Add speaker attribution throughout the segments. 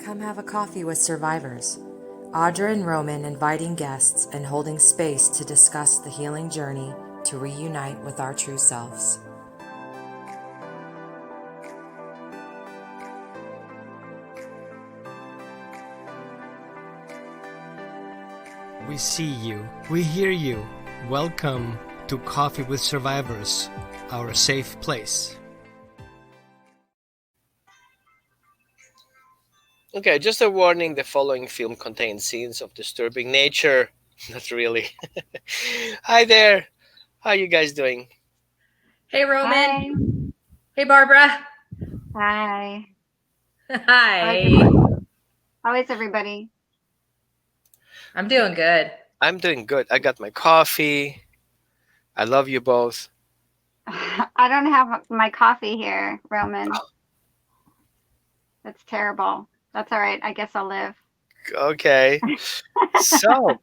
Speaker 1: Come have a coffee with survivors. Audra and Roman inviting guests and holding space to discuss the healing journey to reunite with our true selves.
Speaker 2: We see you, we hear you. Welcome to Coffee with Survivors, our safe place.
Speaker 3: Okay, just a warning, the following film contains scenes of disturbing nature. Not really. Hi there. How you guys doing?
Speaker 4: Hey, Roman.
Speaker 5: Hi.
Speaker 4: Hey, Barbara.
Speaker 5: Hi.
Speaker 4: Hi.
Speaker 5: How is everybody?
Speaker 4: I'm doing good.
Speaker 3: I'm doing good. I got my coffee. I love you both.
Speaker 5: I don't have my coffee here, Roman. That's terrible. That's all right. I guess I'll live.
Speaker 3: Okay. So,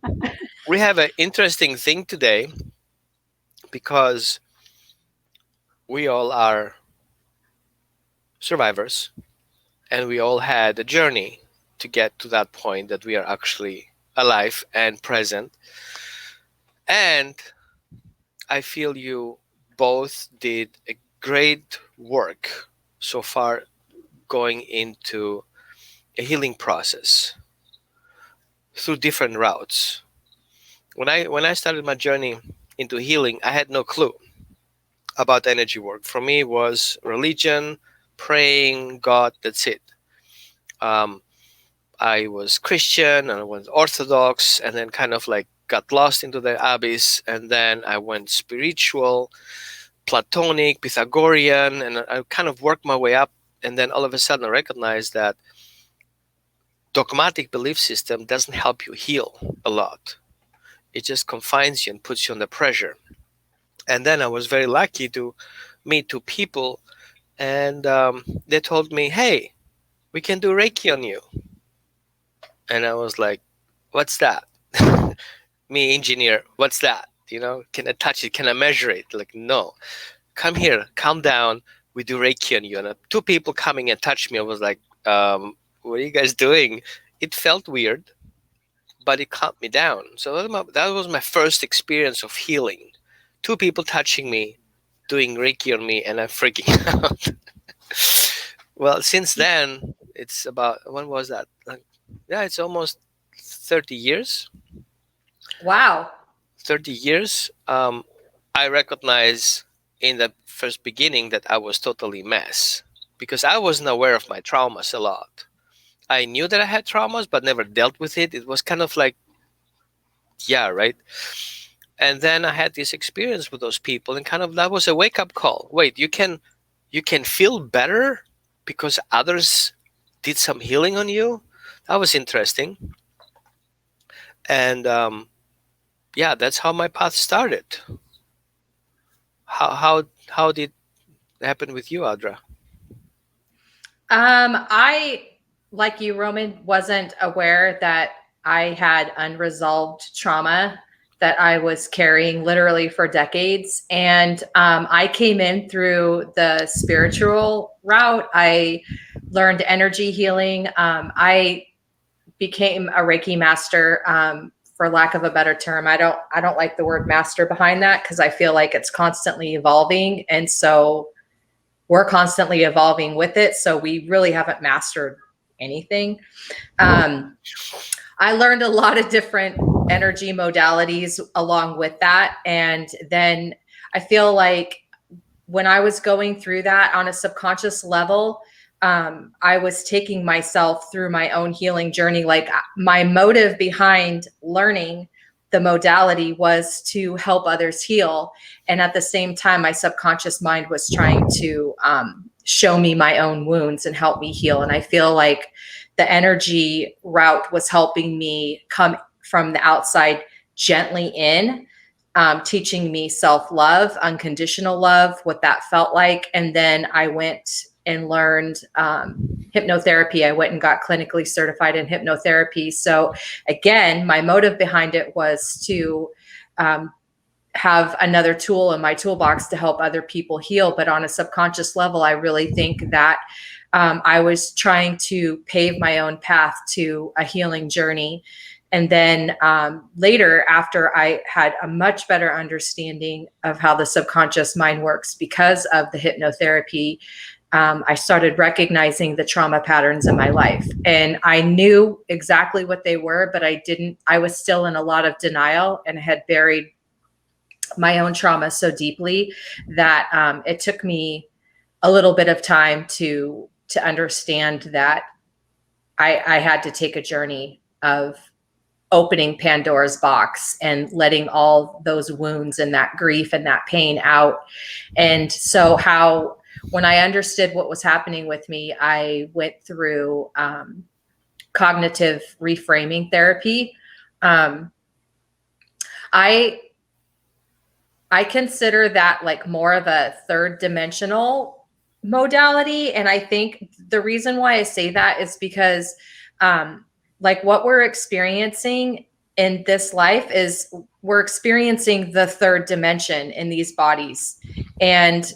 Speaker 3: we have an interesting thing today because we all are survivors and we all had a journey to get to that point that we are actually alive and present. And I feel you both did a great work so far going into a healing process through different routes. When I started my journey into healing, I had no clue about energy work. For me, it was religion, praying, God, that's it. I was Christian and I was Orthodox and then kind of like got lost into the abyss. And then I went spiritual, Platonic, Pythagorean, and I kind of worked my way up. And then all of a sudden I recognized that dogmatic belief system doesn't help you heal a lot. It just confines you and puts you under pressure. And then I was very lucky to meet two people and they told me, hey, we can do Reiki on you. And I was like, what's that? Me, engineer, what's that? You know, can I touch it? Can I measure it? Like, no. Come here, calm down. We do Reiki on you. And two people coming and touched me. I was like, what are you guys doing? It felt weird, but it calmed me down. So that was my first experience of healing. Two people touching me, doing Reiki on me, and I'm freaking out. Well, since then, it's about, when was that? Yeah, it's almost 30 years.
Speaker 4: Wow.
Speaker 3: 30 years. I recognize in the first beginning that I was totally mess because I wasn't aware of my traumas a lot. I knew that I had traumas, but never dealt with it. It was kind of like, yeah, right. And then I had this experience with those people and kind of that was a wake-up call. Wait, you can feel better because others did some healing on you? That was interesting. And yeah, that's how my path started. How did it happen with you, Audra?
Speaker 4: I, like you, Roman, wasn't aware that I had unresolved trauma that I was carrying literally for decades. And I came in through the spiritual route. I learned energy healing. I became a Reiki master, for lack of a better term. I don't like the word master behind that because I feel like it's constantly evolving. And so we're constantly evolving with it. So we really haven't mastered anything. I learned a lot of different energy modalities along with that. And then I feel like when I was going through that on a subconscious level, I was taking myself through my own healing journey. Like my motive behind learning the modality was to help others heal. And at the same time, my subconscious mind was trying to show me my own wounds and help me heal. And I feel like the energy route was helping me come from the outside gently in, teaching me self-love, unconditional love, what that felt like. And then I went and learned hypnotherapy. I went and got clinically certified in hypnotherapy. So again, my motive behind it was to have another tool in my toolbox to help other people heal. But on a subconscious level, I really think that I was trying to pave my own path to a healing journey. And then later, after I had a much better understanding of how the subconscious mind works because of the hypnotherapy, I started recognizing the trauma patterns in my life. And I knew exactly what they were, but I was still in a lot of denial and had buried my own trauma so deeply that it took me a little bit of time to understand that I had to take a journey of opening Pandora's box and letting all those wounds and that grief and that pain out. And so when I understood what was happening with me, I went through cognitive reframing therapy. I consider that like more of a third dimensional modality. And I think the reason why I say that is because like what we're experiencing in this life is we're experiencing the third dimension in these bodies. And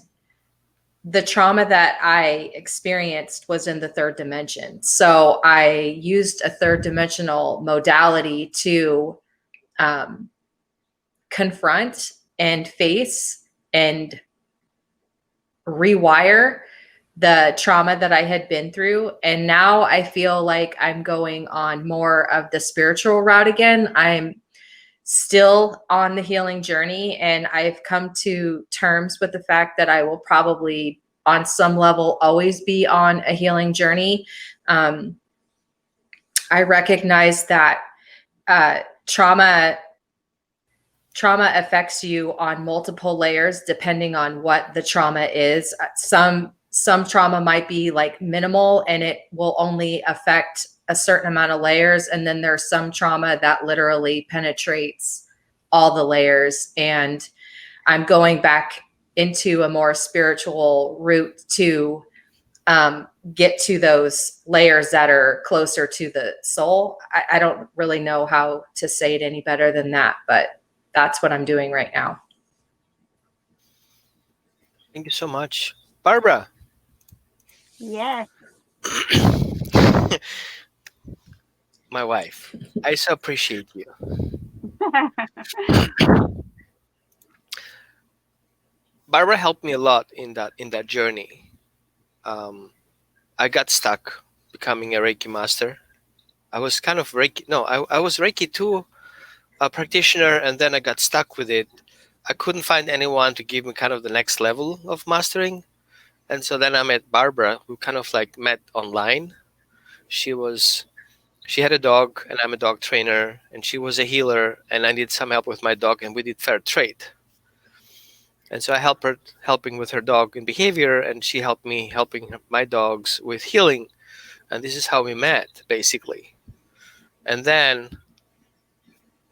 Speaker 4: the trauma that I experienced was in the third dimension. So I used a third dimensional modality to confront and face and rewire the trauma that I had been through. And now I feel like I'm going on more of the spiritual route again. I'm still on the healing journey, and I've come to terms with the fact that I will probably, on some level, always be on a healing journey. I recognize that trauma affects you on multiple layers depending on what the trauma is. Some trauma might be like minimal and it will only affect a certain amount of layers. And then there's some trauma that literally penetrates all the layers. And I'm going back into a more spiritual route to get to those layers that are closer to the soul. I don't really know how to say it any better than that, but that's what I'm doing right now.
Speaker 3: Thank you so much. Barbara.
Speaker 5: Yes.
Speaker 3: My wife. I so appreciate you. Barbara helped me a lot in that journey. I got stuck becoming a Reiki master. I was kind of Reiki. No, I was Reiki 2 practitioner, and then I got stuck with it. I couldn't find anyone to give me kind of the next level of mastering. And so then I met Barbara, who kind of like met online. She had a dog, and I'm a dog trainer, and she was a healer, and I needed some help with my dog, and we did fair trade. And so I helped her helping with her dog in behavior, and she helped me helping my dogs with healing. And this is how we met, basically. And then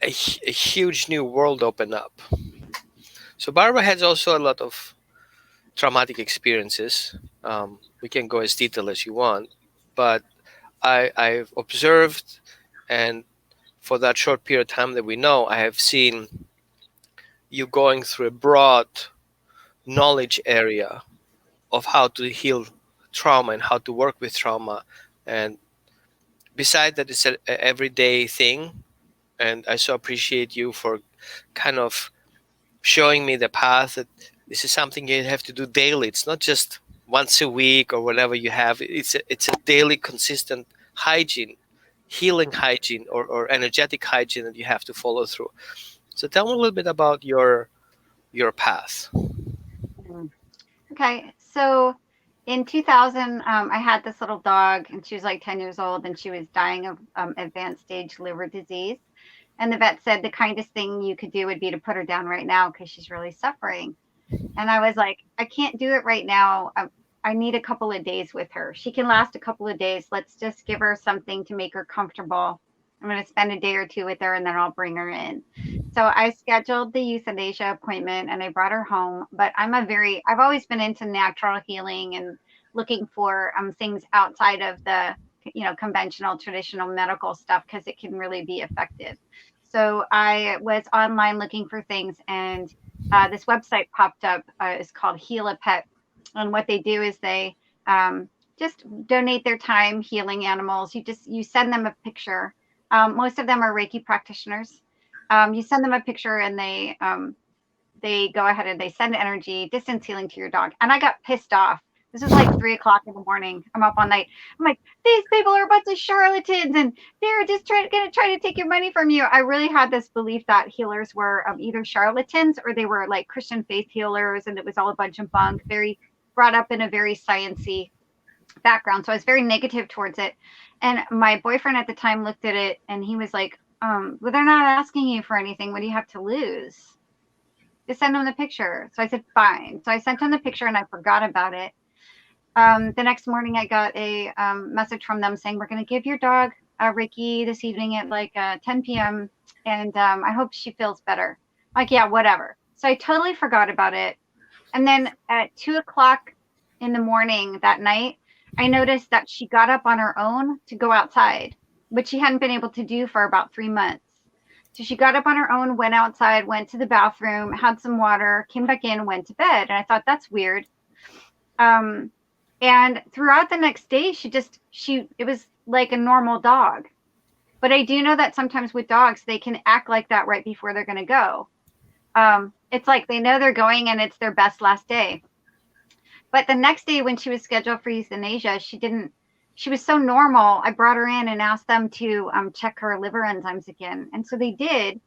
Speaker 3: a huge new world opened up. So Barbara has also a lot of traumatic experiences. We can go as detailed as you want, but I've observed, and for that short period of time that we know, I have seen you going through a broad knowledge area of how to heal trauma and how to work with trauma. And beside that, it's an everyday thing. And I so appreciate you for kind of showing me the path that this is something you have to do daily. It's not just once a week or whenever you have. It's a daily, consistent hygiene, healing hygiene, or energetic hygiene that you have to follow through. So tell me a little bit about your path.
Speaker 5: Okay, so in 2000, I had this little dog, and she was like 10 years old, and she was dying of advanced stage liver disease. And the vet said the kindest thing you could do would be to put her down right now because she's really suffering. And I was like, I can't do it right now. I need a couple of days with her. She can last a couple of days. Let's just give her something to make her comfortable. I'm going to spend a day or two with her, and then I'll bring her in. So I scheduled the euthanasia appointment, and I brought her home. But I've always been into natural healing and looking for things outside of the, conventional, traditional medical stuff, because it can really be effective. So I was online looking for things, and this website popped up. It's called Heal a Pet. And what they do is they just donate their time healing animals. You send them a picture. Most of them are Reiki practitioners. You send them a picture and they go ahead and they send energy, distance healing to your dog. And I got pissed off. This is like 3 o'clock in the morning. I'm up all night. I'm like, these people are a bunch of charlatans and they're just going to try to take your money from you. I really had this belief that healers were either charlatans or they were like Christian faith healers, and it was all a bunch of bunk, very brought up in a very sciencey background. So I was very negative towards it. And my boyfriend at the time looked at it and he was like, well, they're not asking you for anything. What do you have to lose? Just send them the picture. So I said, fine. So I sent him the picture and I forgot about it. The next morning I got a message from them saying, we're going to give your dog Reiki this evening at like 10 p.m. And I hope she feels better. Like, yeah, whatever. So I totally forgot about it. And then at 2 o'clock in the morning that night, I noticed that she got up on her own to go outside, which she hadn't been able to do for about 3 months. So she got up on her own, went outside, went to the bathroom, had some water, came back in, went to bed. And I thought, that's weird. And throughout the next day, it was like a normal dog. But I do know that sometimes with dogs, they can act like that right before they're going to go. It's like they know they're going and it's their best last day. But the next day when she was scheduled for euthanasia, she was so normal. I brought her in and asked them to check her liver enzymes again. And so they did.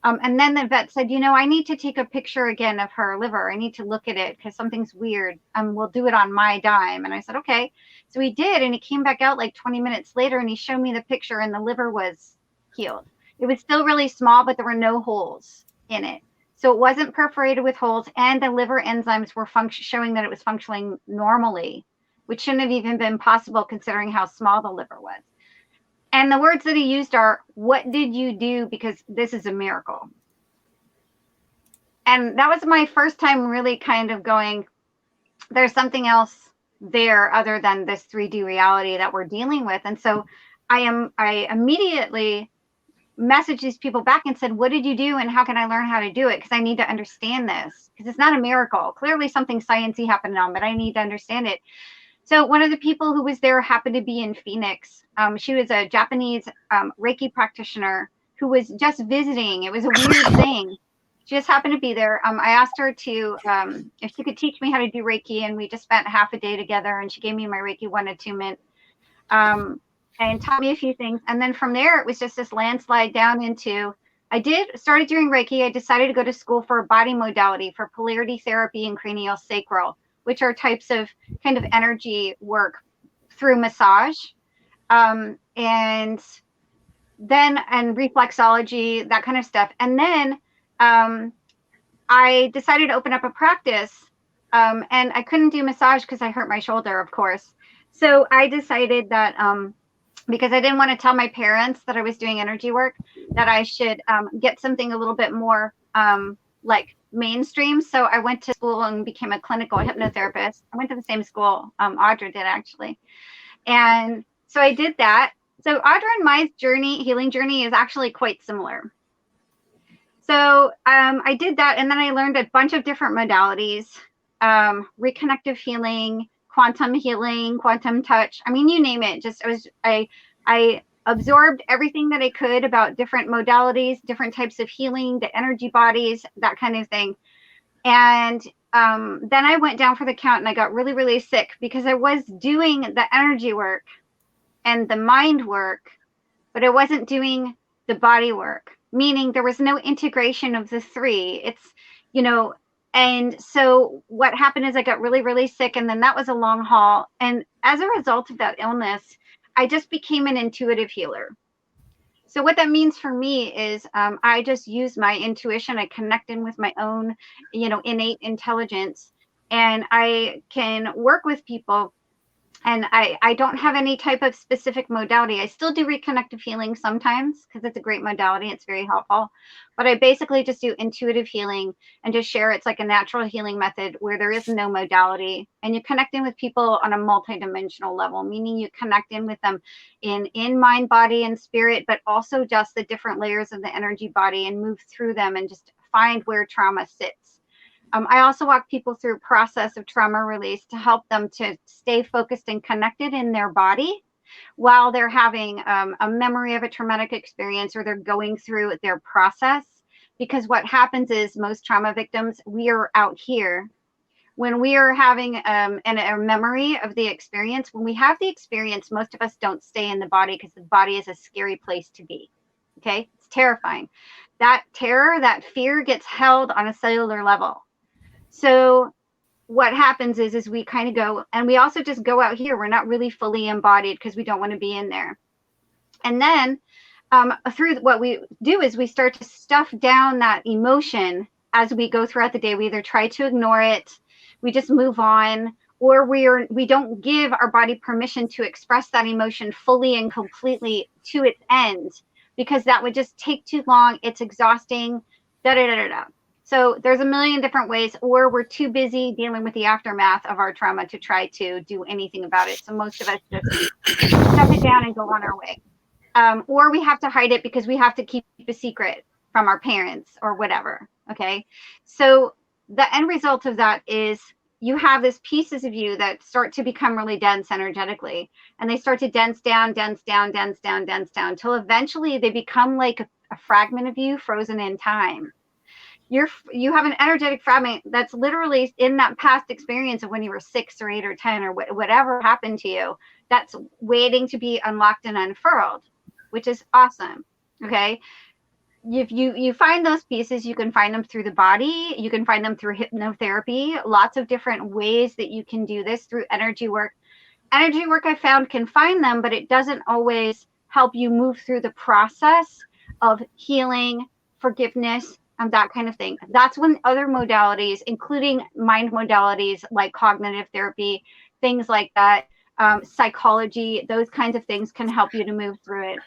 Speaker 5: And then the vet said, I need to take a picture again of her liver. I need to look at it because something's weird. We'll do it on my dime. And I said, okay. So he did. And he came back out like 20 minutes later and he showed me the picture and the liver was healed. It was still really small, but there were no holes in it. So it wasn't perforated with holes, and the liver enzymes were showing that it was functioning normally, which shouldn't have even been possible considering how small the liver was. And the words that he used are, what did you do? Because this is a miracle. And that was my first time really kind of going, there's something else there other than this 3D reality that we're dealing with. And so I immediately messaged these people back and said, what did you do and how can I learn how to do it? Because I need to understand this, because it's not a miracle. Clearly something sciencey happened on, but I need to understand it. So one of the people who was there happened to be in Phoenix. She was a Japanese Reiki practitioner who was just visiting. It was a weird thing. She just happened to be there. I asked her to if she could teach me how to do Reiki, and we just spent half a day together, and she gave me my Reiki 1 attunement. And taught me a few things. And then from there, it was just this landslide down into, started doing Reiki. I decided to go to school for a body modality for polarity therapy and cranial sacral, which are types of kind of energy work through massage. And reflexology, that kind of stuff. And then I decided to open up a practice. And I couldn't do massage because I hurt my shoulder, of course. So I decided that because I didn't want to tell my parents that I was doing energy work, that I should get something a little bit more like mainstream. So I went to school and became a clinical hypnotherapist. I went to the same school Audra did, actually. And so I did that. So Audra and my healing journey is actually quite similar. So I did that, and then I learned a bunch of different modalities, reconnective healing, quantum healing, quantum touch. I mean, you name it. I absorbed everything that I could about different modalities, different types of healing, the energy bodies, that kind of thing. And then I went down for the count and I got really, really sick because I was doing the energy work and the mind work, but I wasn't doing the body work, meaning there was no integration of the three. And so what happened is I got really, really sick, and then that was a long haul. And as a result of that illness, I just became an intuitive healer. So what that means for me is I just use my intuition. I connect in with my own, innate intelligence, and I can work with people. And I don't have any type of specific modality. I still do reconnective healing sometimes because it's a great modality. It's very helpful. But I basically just do intuitive healing and just share it's like a natural healing method where there is no modality. And you connect in with people on a multidimensional level, meaning you connect in with them in mind, body, and spirit, but also just the different layers of the energy body and move through them and just find where trauma sits. I also walk people through a process of trauma release to help them to stay focused and connected in their body while they're having a memory of a traumatic experience or they're going through their process. Because what happens is most trauma victims, we are out here. When we are having a memory of the experience, when we have the experience, most of us don't stay in the body because the body is a scary place to be. Okay, it's terrifying. That terror, that fear gets held on a cellular level. So what happens is we kind of go, and we also just go out here. We're not really fully embodied because we don't want to be in there. And then through what we do is we start to stuff down that emotion as we go throughout the day. We either try to ignore it, we just move on, or we don't give our body permission to express that emotion fully and completely to its end, because that would just take too long. It's exhausting, da da da da da. So there's a million different ways, or we're too busy dealing with the aftermath of our trauma to try to do anything about it. So most of us just stuff it down and go on our way. Or we have to hide it because we have to keep a secret from our parents or whatever. Okay. So the end result of that is you have these pieces of you that start to become really dense energetically, and they start to dense down, dense down, dense down, dense down, till eventually they become like a fragment of you frozen in time. You have an energetic fragment that's literally in that past experience of when you were 6 or 8 or 10 or whatever happened to you, that's waiting to be unlocked and unfurled, which is awesome. Okay. If you find those pieces, you can find them through the body, you can find them through hypnotherapy, lots of different ways that you can do this through energy work. Energy work, I found, can find them, but it doesn't always help you move through the process of healing, forgiveness, and that kind of thing. That's when other modalities, including mind modalities like cognitive therapy, things like that, psychology, those kinds of things can help you to move through it.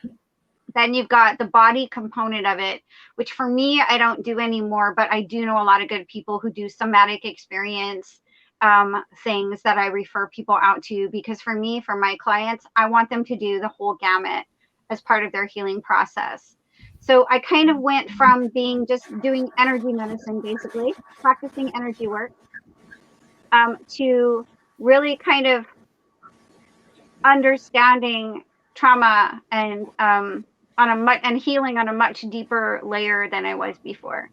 Speaker 5: Then you've got the body component of it, which for me, I don't do anymore, but I do know a lot of good people who do somatic experience things that I refer people out to, because for me, for my clients, I want them to do the whole gamut as part of their healing process. So I kind of went from being just doing energy medicine, basically practicing energy work, to really kind of understanding trauma and healing on a much deeper layer than I was before.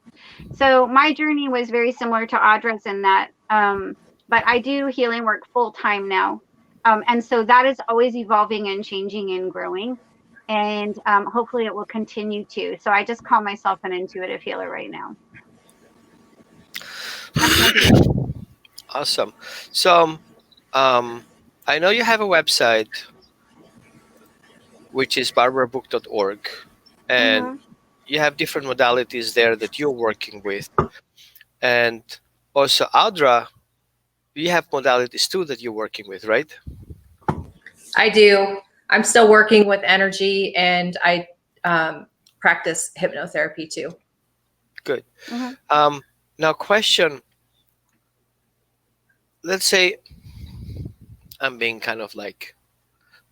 Speaker 5: So my journey was very similar to Audra's in that, but I do healing work full time now. And so that is always evolving and changing and growing. And hopefully it will continue to. So I just call myself an intuitive healer right now.
Speaker 3: Awesome. So I know you have a website, which is barbarabook.org, and you have different modalities there that you're working with. And also, Audra, you have modalities too that you're working with, right?
Speaker 4: I do. I'm still working with energy, and I practice hypnotherapy too.
Speaker 3: Good. Now, question. Let's say I'm being kind of like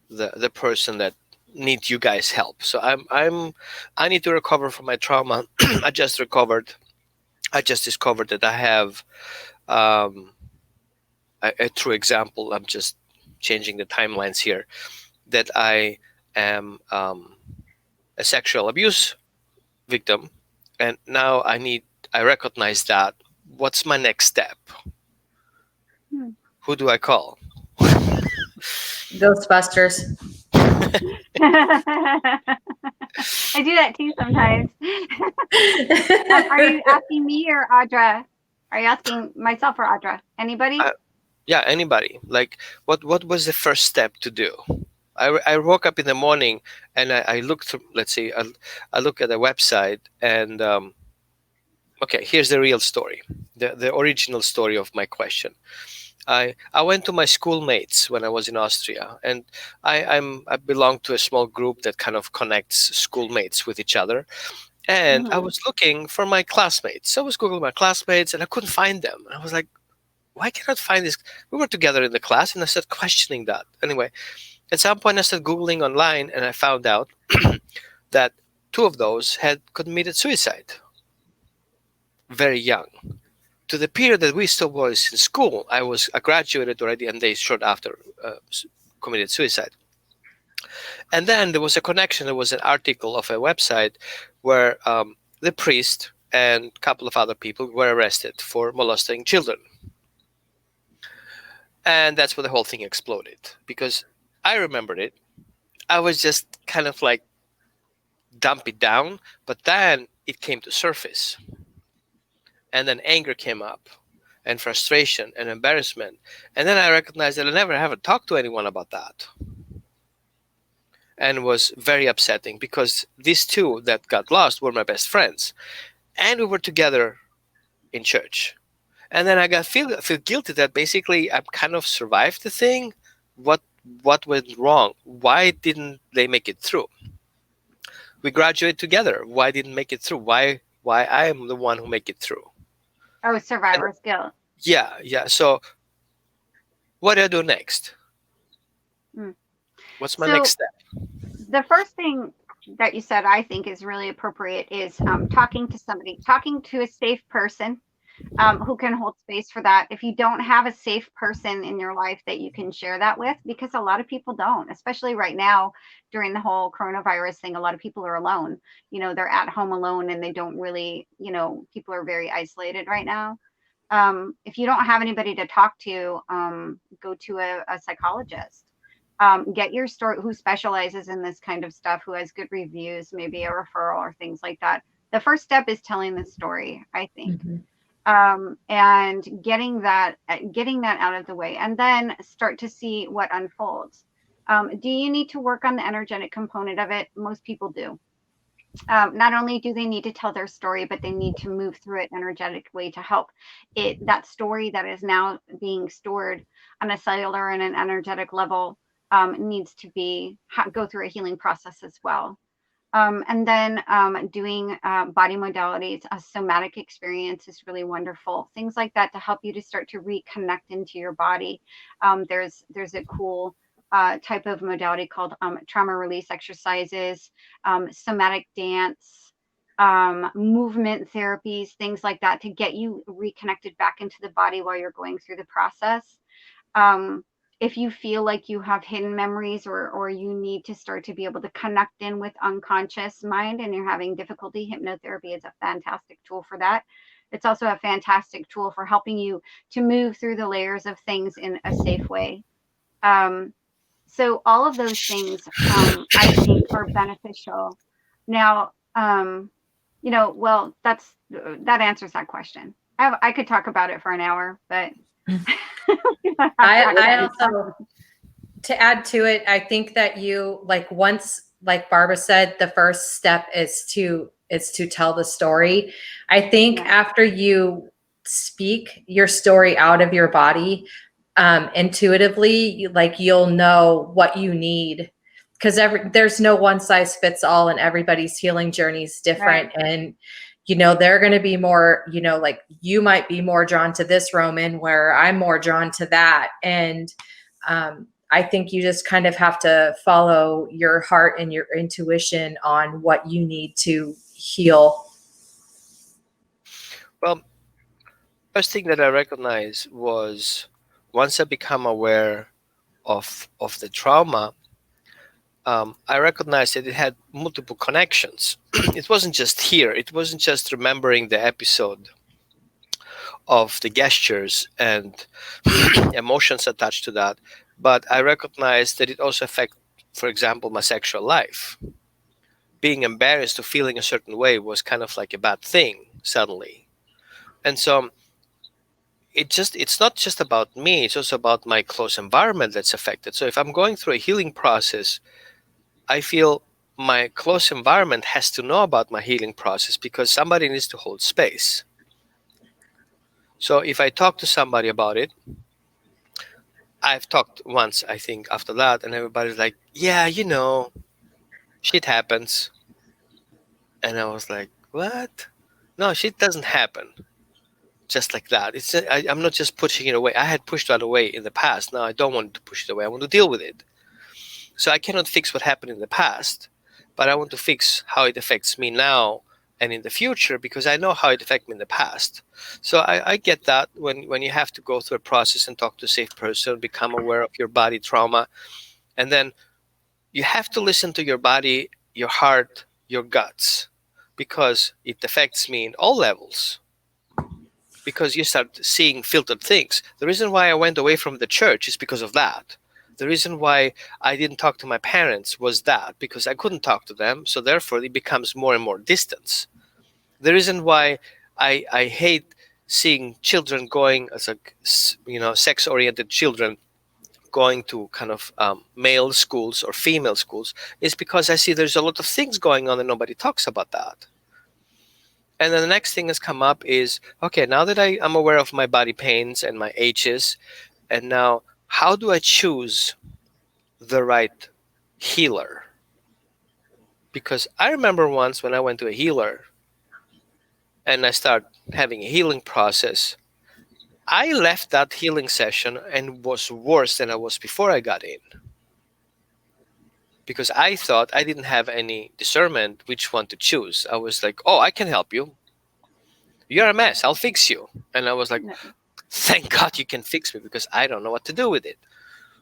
Speaker 3: the person that needs you guys' help. So I need to recover from my trauma. I just discovered that I have a true example. I'm just changing the timelines here. That I am a sexual abuse victim, and now I recognize that. What's my next step? Who do I call?
Speaker 4: Ghostbusters.
Speaker 5: I do that too sometimes. Are you asking me or Audra? Are you asking myself or Audra? Anybody?
Speaker 3: Yeah, anybody. Like, what was the first step to do? I woke up in the morning and I looked through, let's see, I look at the website and, okay, here's the real story, the original story of my question. I went to my schoolmates when I was in Austria, and I belong to a small group that kind of connects schoolmates with each other. And I was looking for my classmates. So I was Googling my classmates and I couldn't find them. And I was like, why can't I find this? We were together in the class, and I started questioning that. Anyway, at some point I started Googling online, and I found out that 2 of those had committed suicide very young. to the period that we still was in school. I graduated already, and they short after committed suicide. And then there was a connection. There was an article of a website where the priest and a couple of other people were arrested for molesting children. And that's where the whole thing exploded, because I remembered it. I was just kind of like dump it down, but then it came to surface. And then anger came up, and frustration and embarrassment. And then I recognized that I never haven't talked to anyone about that. And it was very upsetting, because these two that got lost were my best friends. And we were together in church. And then I feel guilty that basically I kind of survived the thing. What went wrong? Why didn't they make it through? We graduated together. Why didn't make it through? Why I am the one who make it through?
Speaker 5: Oh, survivor's guilt.
Speaker 3: Yeah. So what do I do next? What's my next step?
Speaker 5: The first thing that you said, I think, is really appropriate is talking to somebody, talking to a safe person who can hold space for that. If you don't have a safe person in your life that you can share that with, because a lot of people don't, especially right now during the whole coronavirus thing, a lot of people are alone. They're at home alone, and they don't really, people are very isolated right now. If you don't have anybody to talk to, go to a psychologist. Get your story, who specializes in this kind of stuff, who has good reviews, maybe a referral or things like that. The first step is telling the story, I think. And getting that out of the way, and then start to see what unfolds. Do you need to work on the energetic component of it? Most people do. Not only do they need to tell their story, but they need to move through it energetically to help that story that is now being stored on a cellular and an energetic level needs to go through a healing process as well. And then doing body modalities, a somatic experience is really wonderful. Things like that to help you to start to reconnect into your body. There's a cool type of modality called trauma release exercises, somatic dance, movement therapies, things like that to get you reconnected back into the body while you're going through the process. If you feel like you have hidden memories or you need to start to be able to connect in with unconscious mind and you're having difficulty, hypnotherapy is a fantastic tool for that. It's also a fantastic tool for helping you to move through the layers of things in a safe way. So all of those things, I think, are beneficial. Now, well, that answers that question. I could talk about it for an hour, but
Speaker 4: I also, to add to it, I think that you once, like Barbara said, the first step is to tell the story. I think after you speak your story out of your body, intuitively, you'll know what you need, because there's no one size fits all, and everybody's healing journey is different. Right. And they're going to be more, you might be more drawn to this, Roman, where I'm more drawn to that. And I think you just kind of have to follow your heart and your intuition on what you need to heal.
Speaker 3: Well, first thing that I recognized was, once I become aware of the trauma, I recognized that it had multiple connections. It wasn't just here. It wasn't just remembering the episode of the gestures and emotions attached to that, but I recognized that it also affected, for example, my sexual life. Being embarrassed or feeling a certain way was kind of like a bad thing suddenly. And so it's not just about me, it's also about my close environment that's affected. So if I'm going through a healing process, I feel my close environment has to know about my healing process, because somebody needs to hold space. So if I talk to somebody about it, I've talked once, I think, after that, and everybody's like, yeah, shit happens. And I was like, what? No, shit doesn't happen just like that. I'm not just pushing it away. I had pushed that away in the past. Now I don't want to push it away. I want to deal with it. So I cannot fix what happened in the past, but I want to fix how it affects me now and in the future, because I know how it affected me in the past. So I get that when you have to go through a process and talk to a safe person, become aware of your body trauma, and then you have to listen to your body, your heart, your guts, because it affects me in all levels. Because you start seeing filtered things. The reason why I went away from the church is because of that. The reason why I didn't talk to my parents was that, because I couldn't talk to them, so therefore it becomes more and more distance. The reason why I hate seeing children going as sex-oriented children going to kind of male schools or female schools is because I see there's a lot of things going on and nobody talks about that. And then the next thing that's come up is, okay, now that I'm aware of my body pains and my aches, and now how do I choose the right healer? Because I remember once when I went to a healer and I started having a healing process, I left that healing session and was worse than I was before I got in. Because I thought I didn't have any discernment which one to choose. I was like, oh, I can help you. You're a mess. I'll fix you. And I was like, thank God you can fix me, because I don't know what to do with it.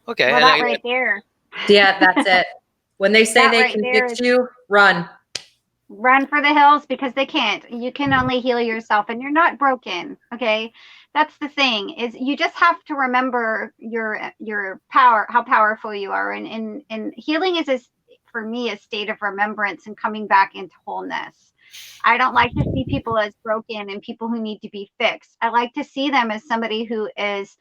Speaker 3: Okay.
Speaker 5: Well,
Speaker 3: And
Speaker 5: that right there.
Speaker 4: Yeah, that's it. When they say
Speaker 5: That
Speaker 4: they
Speaker 5: right
Speaker 4: can
Speaker 5: there
Speaker 4: fix you, run.
Speaker 5: Run for the hills, because they can't. You can only heal yourself, and you're not broken. Okay, that's the thing, is you just have to remember your power, how powerful you are, and healing is for me a state of remembrance and coming back into wholeness. I don't like to see people as broken and people who need to be fixed. I like to see them as somebody who is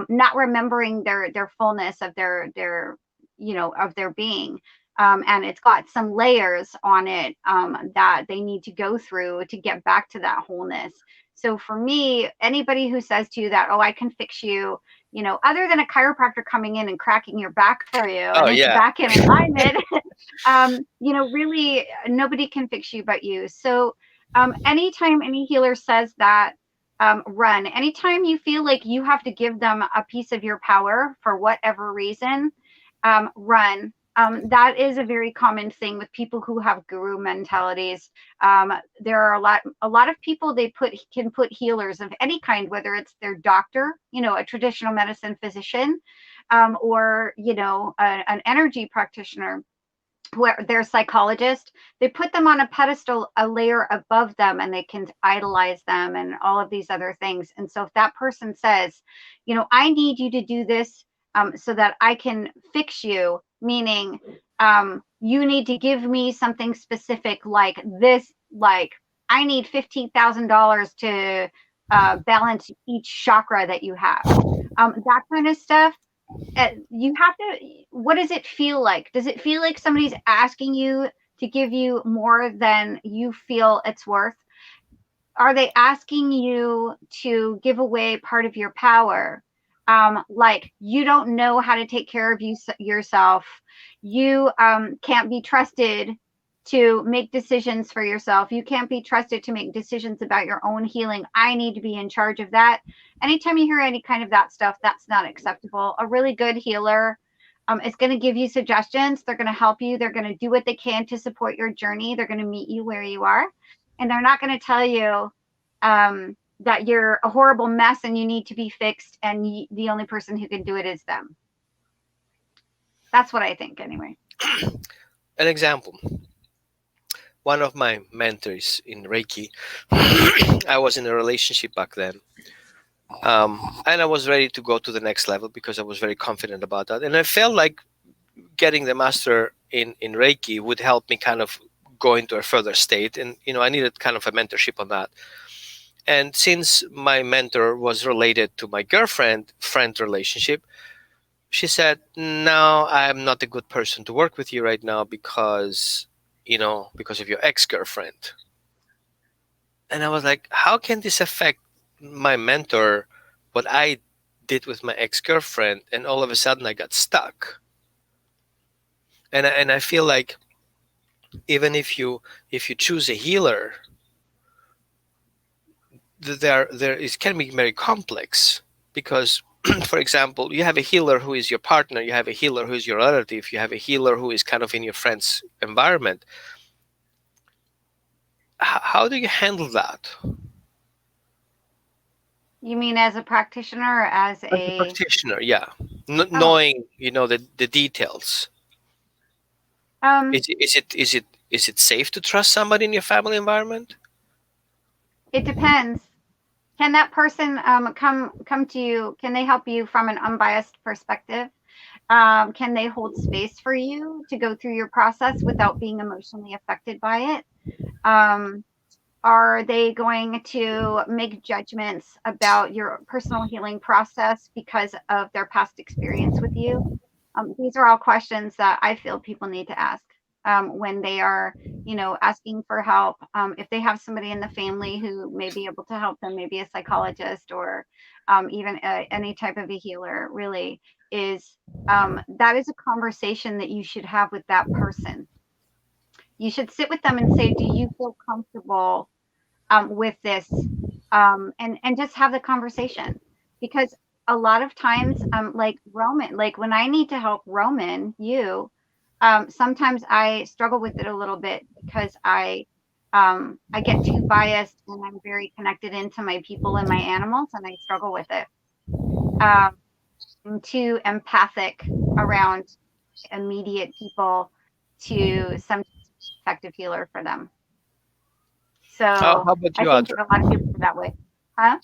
Speaker 5: not remembering their fullness of their of their being. And it's got some layers on it that they need to go through to get back to that wholeness. So for me, anybody who says to you that, oh, I can fix you, other than a chiropractor coming in and cracking your back for you and it's back in alignment, really nobody can fix you but you. So anytime any healer says that, run. Anytime you feel like you have to give them a piece of your power for whatever reason, run. That is a very common thing with people who have guru mentalities. There are a lot of people can put healers of any kind, whether it's their doctor, a traditional medicine physician, or an energy practitioner, where their psychologist. They put them on a pedestal, a layer above them, and they can idolize them and all of these other things. And so if that person says, I need you to do this so that I can fix you, meaning you need to give me something specific like this, like I need $15,000 to balance each chakra that you have, that kind of stuff. You have to, what does it feel like? Does it feel like somebody's asking you to give you more than you feel it's worth? Are they asking you to give away part of your power? Like you don't know how to take care of yourself. You can't be trusted to make decisions for yourself. You can't be trusted to make decisions about your own healing. I need to be in charge of that. Anytime you hear any kind of that stuff, that's not acceptable. A really good healer is going to give you suggestions. They're going to help you. They're going to do what they can to support your journey. They're going to meet you where you are. And they're not going to tell you that you're a horrible mess and you need to be fixed, and the only person who can do it is them. That's what I think, anyway.
Speaker 3: An example. One of my mentors in Reiki, I was in a relationship back then. And I was ready to go to the next level because I was very confident about that. And I felt like getting the master in Reiki would help me kind of go into a further state. And, I needed kind of a mentorship on that. And since my mentor was related to my girlfriend-friend relationship, she said, no, I'm not a good person to work with you right now because of your ex-girlfriend. And I was like, how can this affect my mentor, what I did with my ex-girlfriend? And all of a sudden I got stuck. And I feel like even if you choose a healer, it can be very complex because, for example, you have a healer who is your partner, you have a healer who is your relative, you have a healer who is kind of in your friend's environment. how do you handle that
Speaker 5: You mean as a practitioner or as
Speaker 3: as a
Speaker 5: a?
Speaker 3: practitioner? Yeah,
Speaker 5: Oh,
Speaker 3: knowing the details.
Speaker 5: um,
Speaker 3: Is it safe to trust somebody in your family environment?
Speaker 5: it depends. Can that person come to you? Can they help you from an unbiased perspective? Can they hold space for you to go through your process without being emotionally affected by it? Um, are they going to make judgments about your personal healing process because of their past experience with you? These are all questions that I feel people need to ask when they are, asking for help. If they have somebody in the family who may be able to help them, maybe a psychologist or even any type of a healer, really is that is a conversation that you should have with that person. You should sit with them and say, do you feel comfortable with this, and just have the conversation, because a lot of times, like Roman, like when I need to help Roman, sometimes I struggle with it a little bit because I get too biased and I'm very connected into my people and my animals, and I struggle with it. I'm too empathic around immediate people to some effective healer for them.
Speaker 3: How
Speaker 5: So
Speaker 3: about
Speaker 5: I
Speaker 3: you,
Speaker 5: think
Speaker 3: Audra?
Speaker 5: that a lot of people are that way. Huh?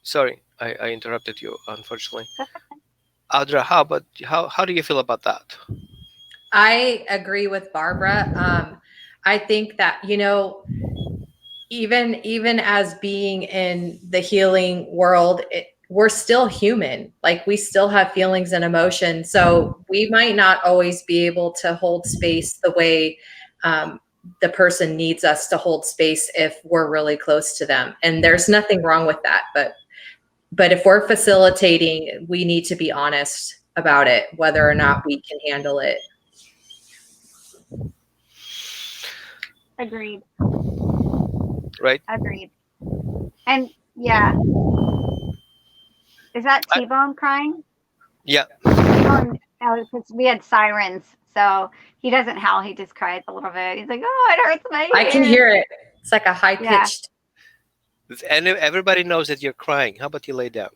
Speaker 3: Sorry, I interrupted you, unfortunately.
Speaker 5: That's okay.
Speaker 3: Audra, how do you feel about that?
Speaker 4: I agree with Barbara. I think that, even as being in the healing world, we're still human. Like, we still have feelings and emotions. So we might not always be able to hold space the way the person needs us to hold space if we're really close to them. And there's nothing wrong with that. But if we're facilitating, we need to be honest about it, whether or not we can handle it.
Speaker 5: Agreed.
Speaker 3: Right?
Speaker 5: Agreed. And yeah, is that
Speaker 3: I,
Speaker 5: T-Bone crying?
Speaker 3: yeah.
Speaker 5: T-Bone, because we had sirens, so he doesn't howl. He just cries a little bit. He's like, "Oh, it hurts my
Speaker 4: I can
Speaker 5: ears."
Speaker 4: hear it. It's like a high
Speaker 5: Yeah.
Speaker 4: pitched.
Speaker 3: And everybody knows that you're crying. How about you lay down?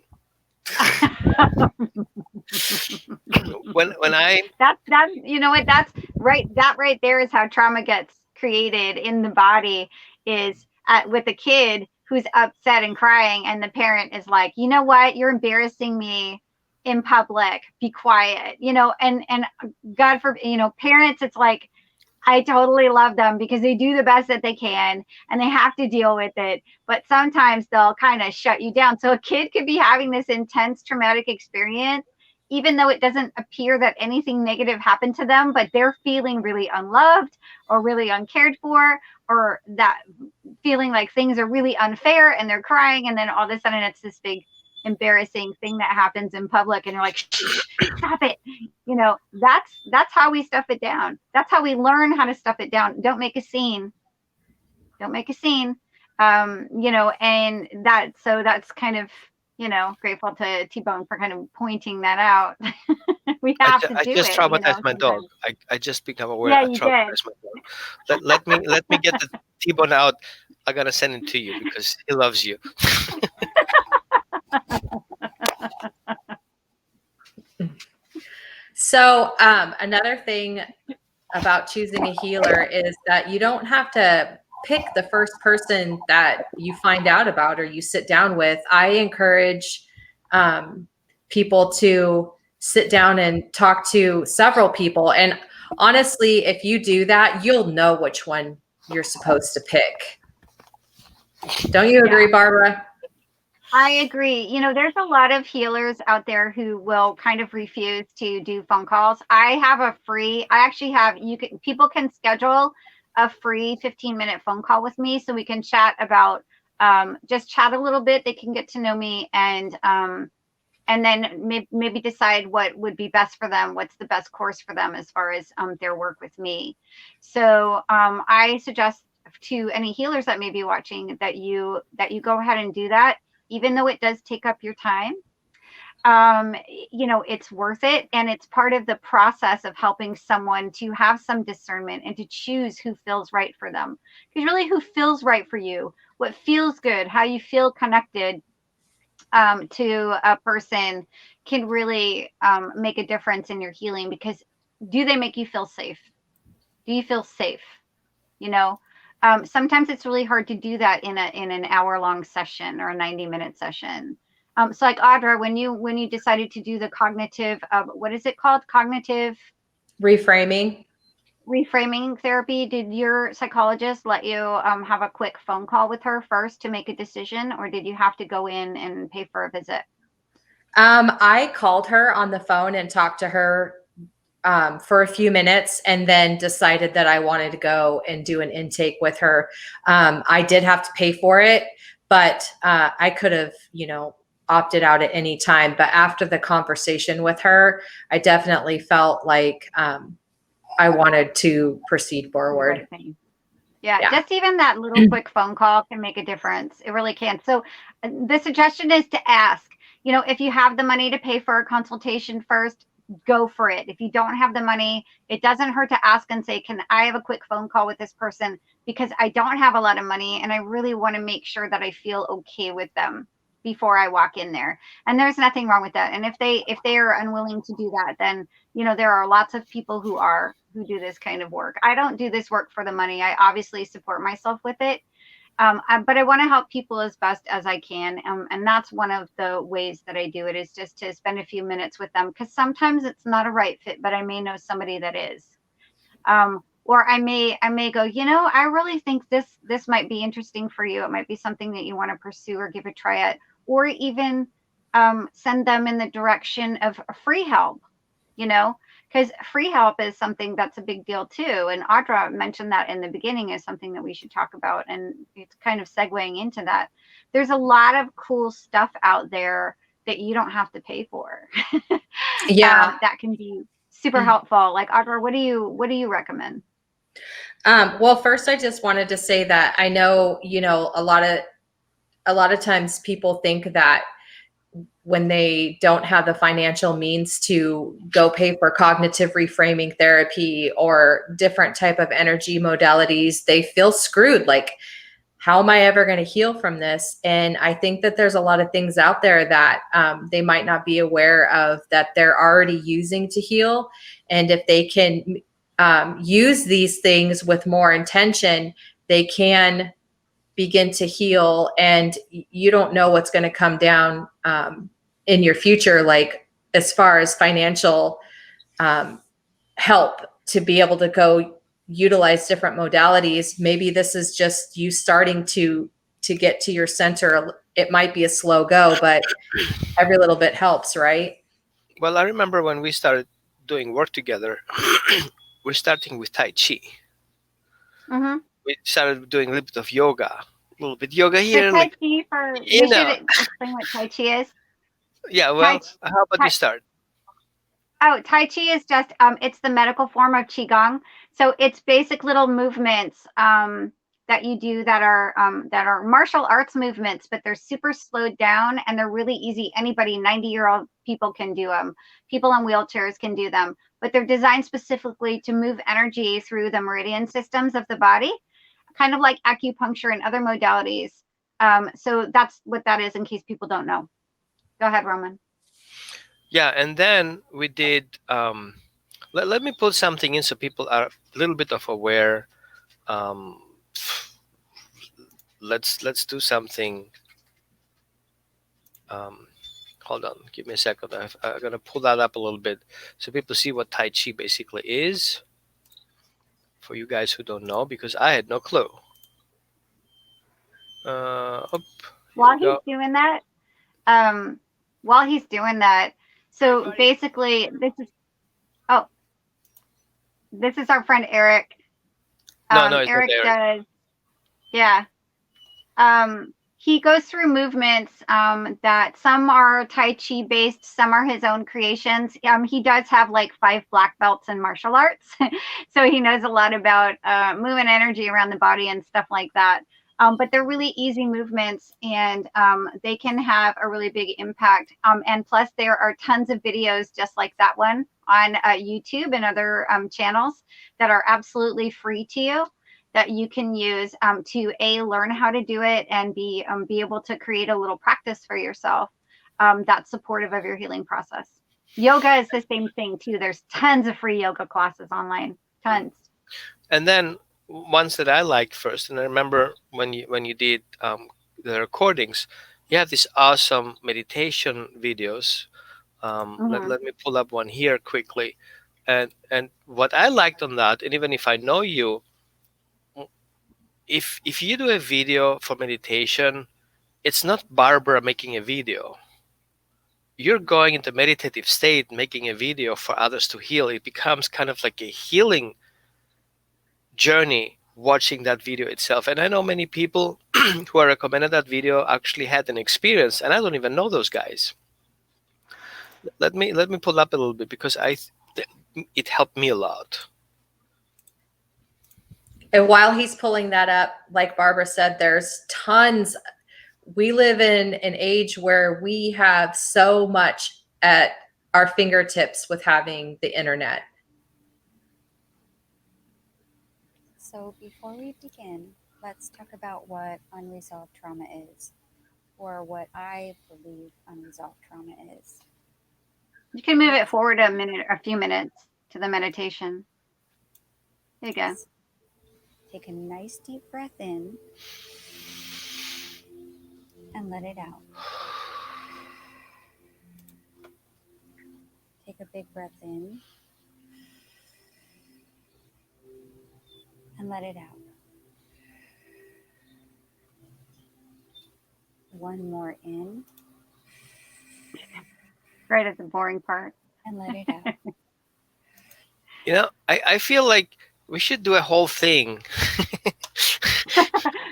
Speaker 3: When I
Speaker 5: That's you know what, that's right, that right there is how trauma gets created in the body, is with a kid who's upset and crying, and the parent is like, you know what, you're embarrassing me in public, be quiet, and God forbid, parents, it's like, I totally love them because they do the best that they can and they have to deal with it. But sometimes they'll kind of shut you down. So a kid could be having this intense traumatic experience, even though it doesn't appear that anything negative happened to them, but they're feeling really unloved or really uncared for, or that feeling like things are really unfair, and they're crying. And then all of a sudden it's this big embarrassing thing that happens in public, and you're like, shh, stop it. That's how we stuff it down. That's how we learn how to stuff it down. Don't make a scene. Don't make a scene. And that's kind of, grateful to T-Bone for kind of pointing that out. We have to
Speaker 3: I
Speaker 5: do
Speaker 3: just
Speaker 5: it,
Speaker 3: traumatized my dog.
Speaker 5: sometimes.
Speaker 3: I just become aware
Speaker 5: Yeah,
Speaker 3: I
Speaker 5: you did.
Speaker 3: traumatized my dog. Let me get the T-bone out. I gotta send it to you because he loves you.
Speaker 4: So another thing about choosing a healer is that you don't have to pick the first person that you find out about or you sit down with. I encourage people to sit down and talk to several people. And honestly, if you do that, you'll know which one you're supposed to pick. Don't you agree,
Speaker 5: Yeah.
Speaker 4: Barbara?
Speaker 5: I agree. There's a lot of healers out there who will kind of refuse to do phone calls. I actually have, people can schedule a free 15-minute phone call with me so we can chat about, just chat a little bit. They can get to know me, and then maybe decide what would be best for them, what's the best course for them as far as their work with me. So I suggest to any healers that may be watching that you go ahead and do that, even though it does take up your time. you know, it's worth it. And it's part of the process of helping someone to have some discernment and to choose who feels right for them. Because really, who feels right for you, what feels good, how you feel connected to a person can really make a difference in your healing. Because do they make you feel safe? Do you feel safe? You know, sometimes it's really hard to do that in an hour-long session or a 90-minute session. So like Audra, when you decided to do the cognitive, what is it called? Cognitive
Speaker 4: Reframing.
Speaker 5: reframing therapy, did your psychologist let you have a quick phone call with her first to make a decision, or did you have to go in and pay for a visit?
Speaker 4: I called her on the phone and talked to her for a few minutes, and then decided that I wanted to go and do an intake with her. I did have to pay for it, but I could have, you know, opted out at any time. But after the conversation with her, I definitely felt like I wanted to proceed forward.
Speaker 5: Right thing. Yeah,
Speaker 4: Yeah.
Speaker 5: just even that little quick phone call can make a difference. It really can. So the suggestion is to ask, you know, if you have the money to pay for a consultation first, go for it. If you don't have the money, it doesn't hurt to ask and say, can I have a quick phone call with this person? Because I don't have a lot of money and I really want to make sure that I feel okay with them before I walk in there. And there's nothing wrong with that. And if they are unwilling to do that, then, you know, there are lots of people who do this kind of work. I don't do this work for the money. I obviously support myself with it. But I want to help people as best as I can. And that's one of the ways that I do it, is just to spend a few minutes with them, because sometimes it's not a right fit, but I may know somebody that is. Or I may go, you know, I really think this might be interesting for you. It might be something that you want to pursue or give a try at, or even send them in the direction of free help, you know, because free help is something that's a big deal too. And Audra mentioned that in the beginning as something that we should talk about. And it's kind of segueing into that. There's a lot of cool stuff out there that you don't have to pay for.
Speaker 4: Yeah.
Speaker 5: That can be super helpful. Like Audra, what do you recommend?
Speaker 4: Well, first, I just wanted to say that I know, you know, a lot of times people think that when they don't have the financial means to go pay for cognitive reframing therapy or different type of energy modalities, they feel screwed. Like, how am I ever going to heal from this? And I think that there's a lot of things out there that they might not be aware of, that they're already using to heal. And if they can use these things with more intention, they can begin to heal. And you don't know what's going to come down in your future, like as far as financial help to be able to go utilize different modalities. Maybe this is just you starting to get to your center. It might be a slow go, but every little bit helps, right?
Speaker 3: Well, I remember when we started doing work together, we're starting with Tai Chi.
Speaker 5: Mm-hmm.
Speaker 3: We started doing a little bit of yoga, a little bit yoga here.
Speaker 5: So Tai Chi, we should explain what Tai Chi is.
Speaker 3: Yeah, well, how about you start?
Speaker 5: Oh, Tai Chi is just, it's the medical form of Qigong. So it's basic little movements that you do that are martial arts movements, but they're super slowed down and they're really easy. Anybody, 90-year-old people can do them. People in wheelchairs can do them, but they're designed specifically to move energy through the meridian systems of the body, kind of like acupuncture and other modalities. So that's what that is, in case people don't know. Go ahead, Roman. Yeah,
Speaker 3: and then we did. Let me put something in so people are a little bit of aware. Let's do something. Hold on, give me a second. I'm gonna pull that up a little bit so people see what Tai Chi basically is. For you guys who don't know, because I had no clue.
Speaker 5: While he's doing that, so basically this is our friend Eric.
Speaker 3: No,
Speaker 5: Eric does, yeah. He goes through movements that some are Tai Chi based, some are his own creations. He does have like 5 black belts in martial arts, so he knows a lot about moving energy around the body and stuff like that. But they're really easy movements, and they can have a really big impact. And plus, there are tons of videos just like that one on YouTube and other channels that are absolutely free to you, that you can use to learn how to do it, and be able to create a little practice for yourself that's supportive of your healing process. Yoga is the same thing too. There's tons of free yoga classes online, tons.
Speaker 3: And then ones that I liked first, and I remember when you did the recordings, you have these awesome meditation videos. Let me pull up one here quickly. And what I liked on that, and even if I know you, if you do a video for meditation, it's not Barbara making a video. You're going into meditative state, making a video for others to heal. It becomes kind of like a healing journey watching that video itself. And I know many people who are recommended that video actually had an experience, and I don't even know those guys. Let me pull up a little bit, because it helped me a lot.
Speaker 4: And while he's pulling that up, like Barbara said, there's tons. We live in an age where we have so much at our fingertips with having the internet.
Speaker 6: So before we begin, let's talk about what unresolved trauma is, or what I believe unresolved trauma is.
Speaker 5: You can move it forward a few minutes to the meditation. There you go.
Speaker 6: Take a nice deep breath in and let it out. Take a big breath in and let it out. One more in.
Speaker 5: Right at the boring part.
Speaker 6: And let it out.
Speaker 3: You know, I feel like we should do a whole thing.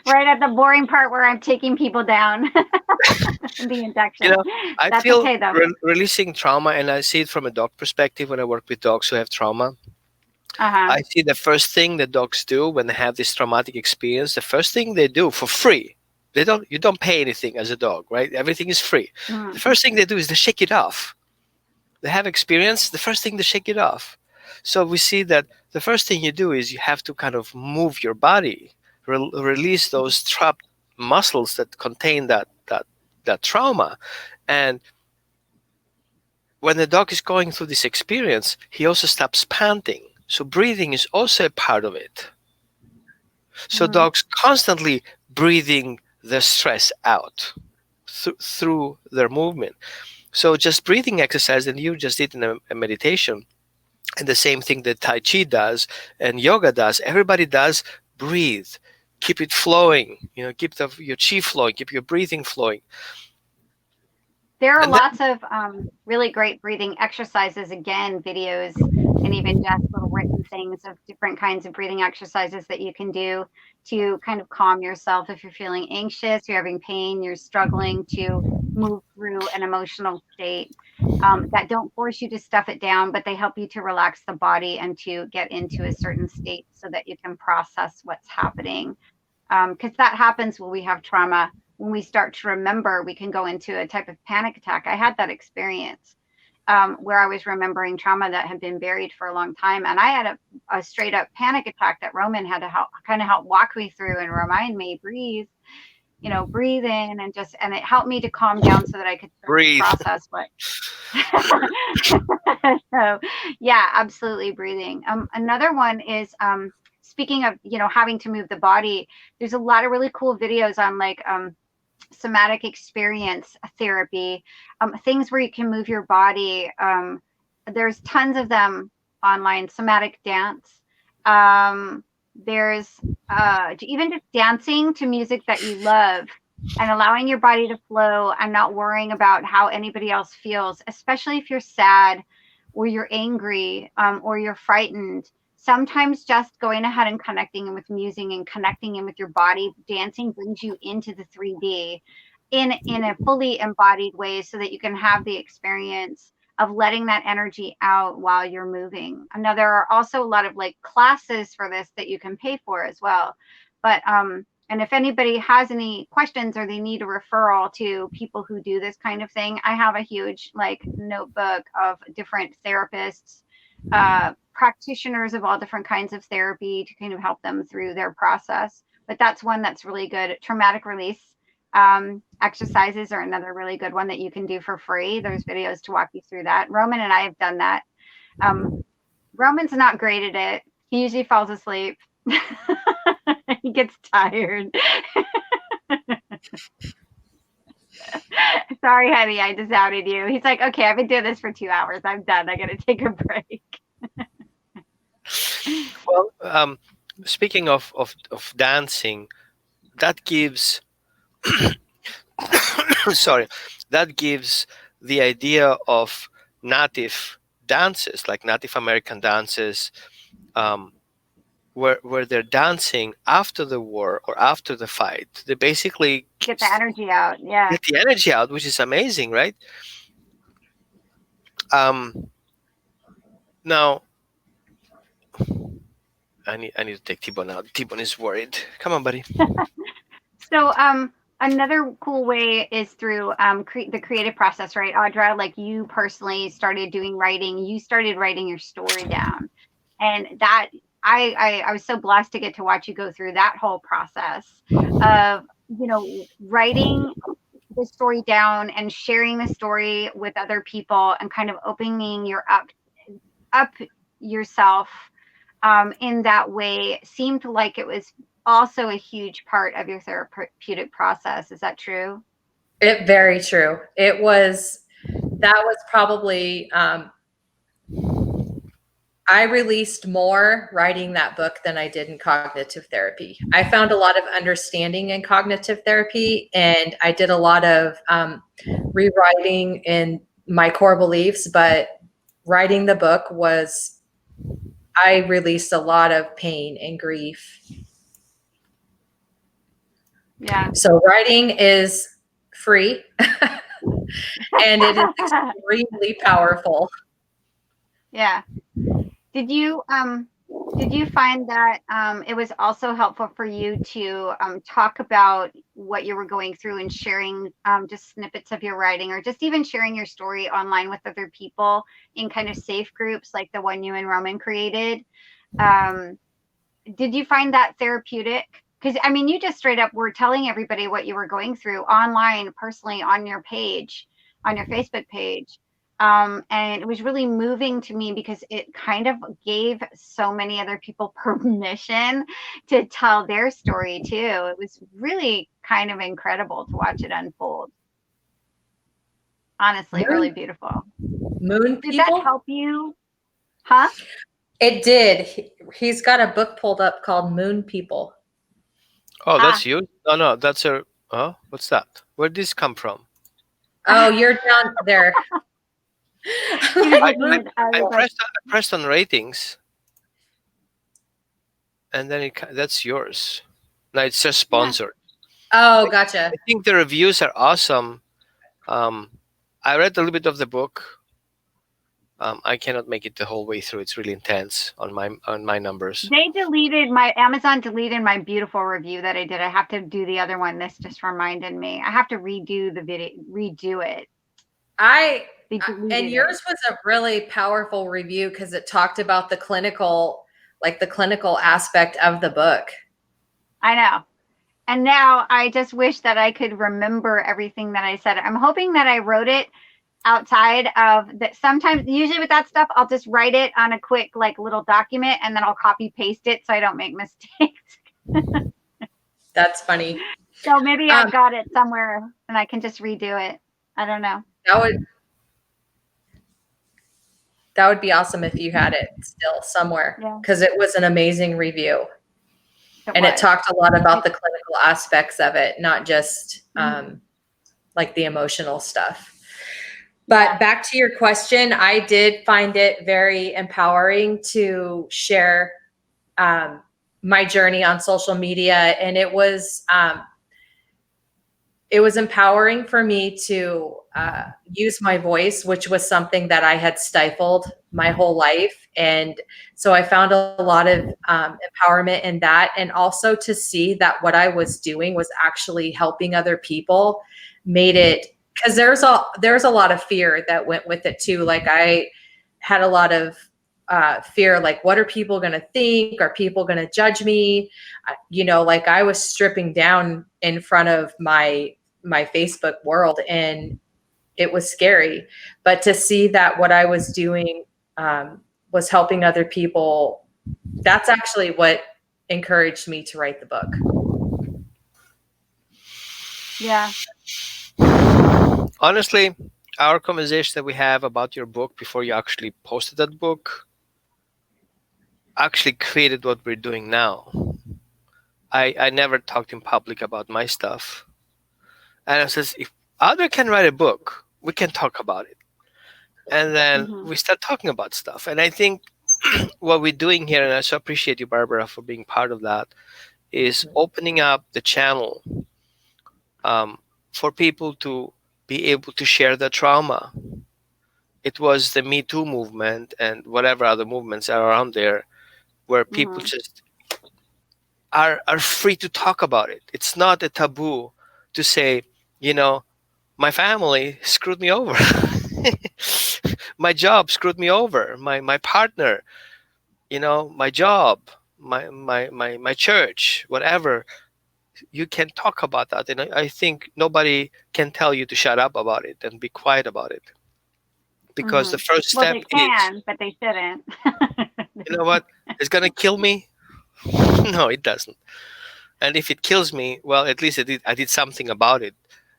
Speaker 5: Right at the boring part where I'm taking people down. The induction.
Speaker 3: You know, I
Speaker 5: That's
Speaker 3: feel
Speaker 5: okay, though.
Speaker 3: Releasing trauma, and I see it from a dog perspective when I work with dogs who have trauma.
Speaker 5: Uh-huh.
Speaker 3: I see the first thing that dogs do when they have this traumatic experience, the first thing they do for free, you don't pay anything as a dog, right? Everything is free. The first thing they do is they shake it off. They have experience, the first thing they shake it off. So we see that the first thing you do is you have to kind of move your body, release those trapped muscles that contain that trauma. And when the dog is going through this experience, he also stops panting. So breathing is also a part of it. So dogs constantly breathing the stress out through their movement. So just breathing exercise, and you just did in a meditation, and the same thing that Tai Chi does and yoga does, everybody does, breathe. Keep it flowing. You know, keep your chi flowing, keep your breathing flowing.
Speaker 5: There are lots of really great breathing exercises, again, videos, and even just little written things of different kinds of breathing exercises that you can do to kind of calm yourself if you're feeling anxious, you're having pain, you're struggling to move through an emotional state, that don't force you to stuff it down, but they help you to relax the body and to get into a certain state so that you can process what's happening. Because that happens when we have trauma. When we start to remember, we can go into a type of panic attack. I had that experience where I was remembering trauma that had been buried for a long time. And I had a straight up panic attack that Roman had to help walk me through and remind me, breathe in, and it helped me to calm down so that I could process what. So yeah, absolutely breathing. Another one is, speaking of, having to move the body, there's a lot of really cool videos on like, somatic experience therapy, things where you can move your body. There's tons of them online. Somatic dance. There's even just dancing to music that you love and allowing your body to flow and not worrying about how anybody else feels, especially if you're sad or you're angry or you're frightened. Sometimes just going ahead and connecting in with music and connecting in with your body, dancing brings you into the 3D in a fully embodied way so that you can have the experience of letting that energy out while you're moving. Now, there are also a lot of like classes for this that you can pay for as well. But And if anybody has any questions or they need a referral to people who do this kind of thing, I have a huge like notebook of different therapists, practitioners of all different kinds of therapy to kind of help them through their process. But that's one that's really good. Traumatic release exercises are another really good one that you can do for free. There's videos to walk you through that. Roman and I have done that. Roman's not great at it. He usually falls asleep. He gets tired. Sorry, honey, I just outed you. He's like, okay, I've been doing this for 2 hours. I'm done. I got to take a break.
Speaker 3: Well, speaking of dancing, that gives sorry, that gives the idea of native dances, like Native American dances, where they're dancing after the war or after the fight. They basically
Speaker 5: Get the energy out. Yeah.
Speaker 3: get the energy out, which is amazing, right? Now I need to take T-Bone out. T-Bone is worried. Come on, buddy.
Speaker 5: So another cool way is through the creative process, right, Audra? Like you personally started doing writing. You started writing your story down, and that I was so blessed to get to watch you go through that whole process of writing the story down and sharing the story with other people and kind of opening your up yourself in that way seemed like it was also a huge part of your therapeutic process. Is that true?
Speaker 4: Very true. That was probably, I released more writing that book than I did in cognitive therapy. I found a lot of understanding in cognitive therapy, and I did a lot of rewriting in my core beliefs, but writing the book I released a lot of pain and grief.
Speaker 5: Yeah.
Speaker 4: So writing is free and it is extremely powerful.
Speaker 5: Yeah. Did you find that it was also helpful for you to talk about what you were going through and sharing just snippets of your writing, or just even sharing your story online with other people in kind of safe groups like the one you and Roman created? Did you find that therapeutic? Because I mean, you just straight up were telling everybody what you were going through online, personally, on your page, on your Facebook page. And it was really moving to me because it kind of gave so many other people permission to tell their story too. It was really kind of incredible to watch it unfold. Honestly, really beautiful.
Speaker 4: Moon
Speaker 5: Did
Speaker 4: people?
Speaker 5: that help you? Huh?
Speaker 4: It did. He's got a book pulled up called Moon People.
Speaker 3: Oh, that's you? No, that's a. Oh, what's that? Where did this come from?
Speaker 4: Oh, you're down there.
Speaker 3: I pressed on ratings, and then that's yours. No, it's just sponsored.
Speaker 4: Oh, gotcha.
Speaker 3: I think the reviews are awesome. I read a little bit of the book. I cannot make it the whole way through. It's really intense on my numbers.
Speaker 5: Amazon deleted my beautiful review that I did. I have to do the other one. This just reminded me. I have to redo the video, redo it.
Speaker 4: And yours was a really powerful review because it talked about the clinical aspect of the book.
Speaker 5: I know. And now I just wish that I could remember everything that I said. I'm hoping that I wrote it outside of that. Sometimes, usually with that stuff, I'll just write it on a quick little document and then I'll copy paste it so I don't make mistakes.
Speaker 4: That's funny.
Speaker 5: So maybe I've got it somewhere and I can just redo it. I don't know.
Speaker 4: That would be awesome if you had it still somewhere, because it was an amazing review. It talked a lot about the clinical aspects of it, not just like the emotional stuff. But back to your question, I did find it very empowering to share my journey on social media. And it was it was empowering for me to use my voice, which was something that I had stifled my whole life. And so I found a lot of empowerment in that. And also to see that what I was doing was actually helping other people made it, because there's a lot of fear that went with it too. Like I had a lot of fear, like, what are people going to think? Are people going to judge me? Like I was stripping down in front of my Facebook world, and it was scary. But to see that what I was doing was helping other people, that's actually what encouraged me to write the book.
Speaker 5: Yeah.
Speaker 3: Honestly, our conversation that we have about your book before you actually posted that book actually created what we're doing now. I never talked in public about my stuff. And I says, if other can write a book, we can talk about it. And then we start talking about stuff. And I think what we're doing here, and I so appreciate you, Barbara, for being part of that, is opening up the channel for people to be able to share their trauma. It was the Me Too movement and whatever other movements are around there where people just are free to talk about it. It's not a taboo to say, my family screwed me over. My job screwed me over. My partner, my job, my church, whatever. You can talk about that. And I think nobody can tell you to shut up about it and be quiet about it. Because the first step
Speaker 5: they can, but they shouldn't.
Speaker 3: You know what? It's going to kill me? No, it doesn't. And if it kills me, well, at least I did something about it.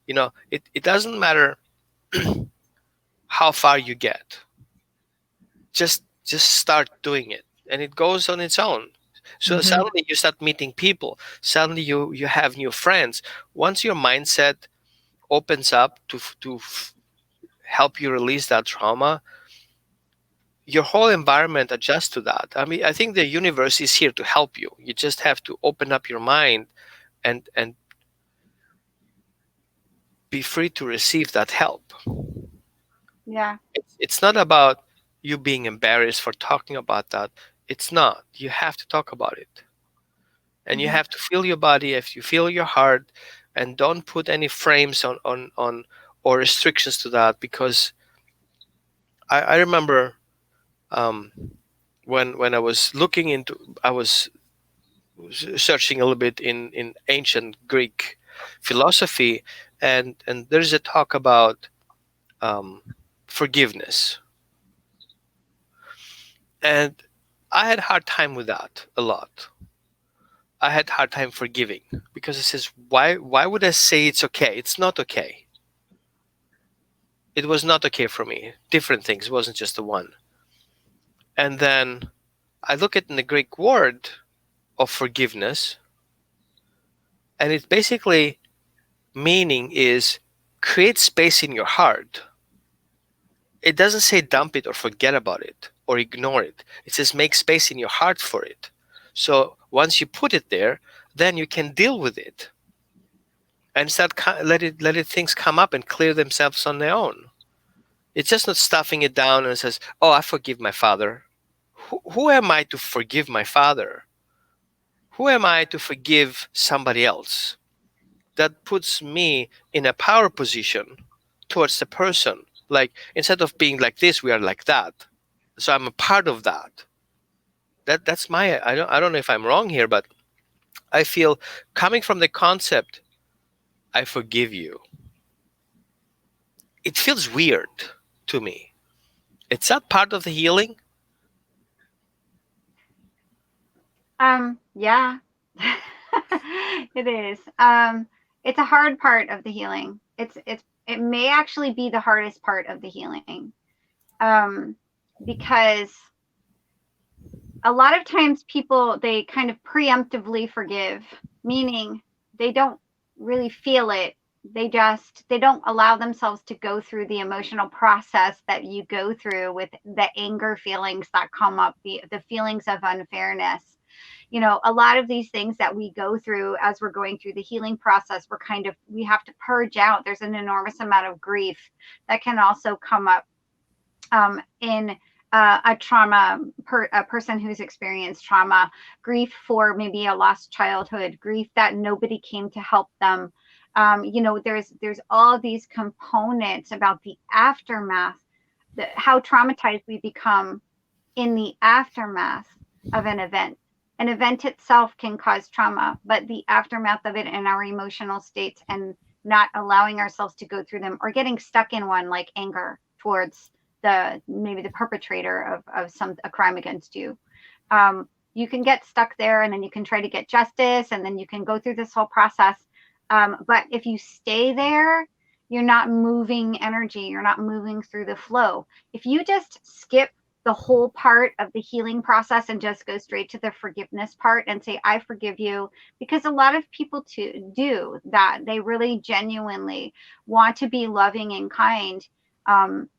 Speaker 3: It doesn't matter how far you get. Just start doing it, and it goes on its own. So suddenly you start meeting people. Suddenly you have new friends. Once your mindset opens up to help you release that trauma, your whole environment adjusts to that. I mean, I think the universe is here to help you. You just have to open up your mind and be free to receive that help.
Speaker 5: Yeah.
Speaker 3: It's not about you being embarrassed for talking about that. It's not. You have to talk about it. And you have to feel your body, if you feel your heart, and don't put any frames on or restrictions to that, because I remember when I was I was searching a little bit in ancient Greek philosophy, and there's a talk about forgiveness. And I had a hard time with that a lot. I had a hard time forgiving, because it says, why would I say it's okay? It's not okay. It was not okay for me. Different things. It wasn't just the one. And then I look at the Greek word of forgiveness, and it basically meaning is create space in your heart. It doesn't say dump it or forget about it or ignore it. It says make space in your heart for it. So once you put it there, then you can deal with it and start let it things come up and clear themselves on their own. It's just not stuffing it down and says, "Oh, I forgive my father." Who am I to forgive my father? Who am I to forgive somebody else? That puts me in a power position towards the person. Like, instead of being like this, we are like that. So I'm a part of that. That's my. I don't know if I'm wrong here, but I feel coming from the concept, I forgive you. It feels weird to me. It's not part of the healing.
Speaker 5: Yeah. It is. It's a hard part of the healing. It may actually be the hardest part of the healing. Because a lot of times people, they kind of preemptively forgive, meaning they don't really feel it. They don't allow themselves to go through the emotional process that you go through with the anger feelings that come up, the feelings of unfairness. you know, a lot of these things that we go through as we're going through the healing process, we have to purge out. There's an enormous amount of grief that can also come up in a person who's experienced trauma, grief for maybe a lost childhood, grief that nobody came to help them. You know, there's all these components about the aftermath, how traumatized we become in the aftermath of an event. An event itself can cause trauma, but the aftermath of it and our emotional states and not allowing ourselves to go through them, or getting stuck in one, like anger towards maybe the perpetrator of a crime against you. You can get stuck there, and then you can try to get justice, and then you can go through this whole process. But if you stay there, you're not moving energy. You're not moving through the flow. If you just skip the whole part of the healing process and just go straight to the forgiveness part and say, I forgive you, because a lot of people do that. They really genuinely want to be loving and kind.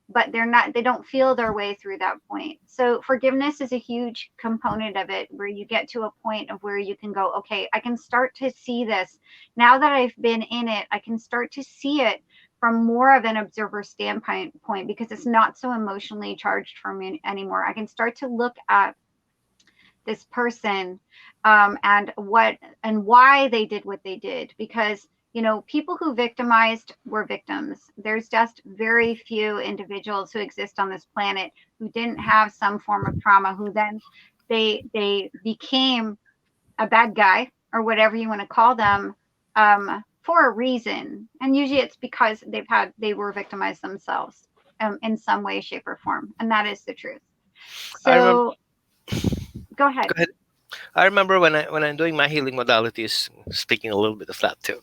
Speaker 5: But they don't feel their way through that point. So forgiveness is a huge component of it, where you get to a point of where you can go, okay, I can start to see this. Now that I've been in it, I can start to see it from more of an observer standpoint, because it's not so emotionally charged for me anymore. I can start to look at this person and why they did what they did, because you know, people who victimized were victims. There's just very few individuals who exist on this planet who didn't have some form of trauma, who then they became a bad guy, or whatever you want to call them, for a reason. And usually it's because they were victimized themselves in some way, shape, or form. And that is the truth. So go ahead.
Speaker 3: Go ahead. I remember when I'm doing my healing modalities, speaking a little bit of that too.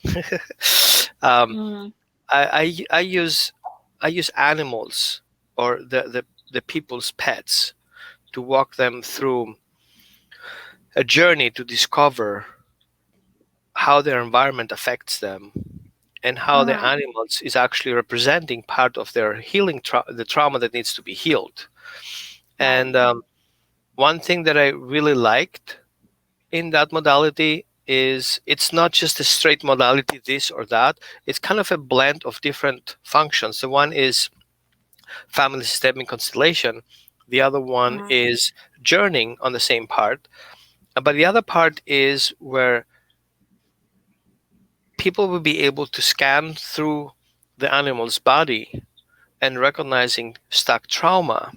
Speaker 3: I use animals, or the people's pets, to walk them through a journey to discover how their environment affects them, and how the animals is actually representing part of their healing, the trauma that needs to be healed. And one thing that I really liked in that modality is it's not just a straight modality, this or that. It's kind of a blend of different functions. The one is family systemic constellation. The other one is journeying on the same part. But the other part is where people will be able to scan through the animal's body and recognizing stuck trauma,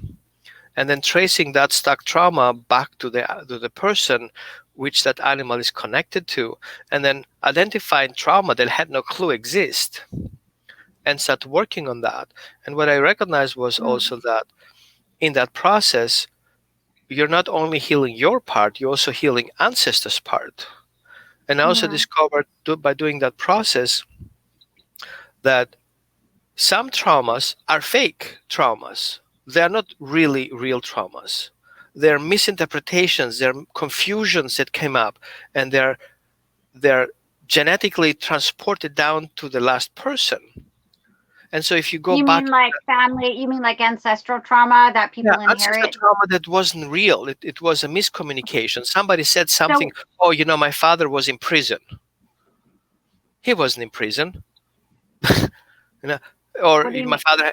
Speaker 3: and then tracing that stuck trauma back to the person which that animal is connected to, and then identifying trauma that had no clue exist, and start working on that. And what I recognized was also that in that process, you're not only healing your part, you're also healing ancestors' part. And I also discovered by doing that process that some traumas are fake traumas. They're not really real traumas. They're misinterpretations, they're confusions that came up, and they're genetically transported down to the last person. And so if you go back,
Speaker 5: mean like family, you mean like ancestral trauma that people inherit?
Speaker 3: Ancestral trauma that wasn't real. It was a miscommunication. Somebody said something, oh, you know, my father was in prison. He wasn't in prison. You know, or my father,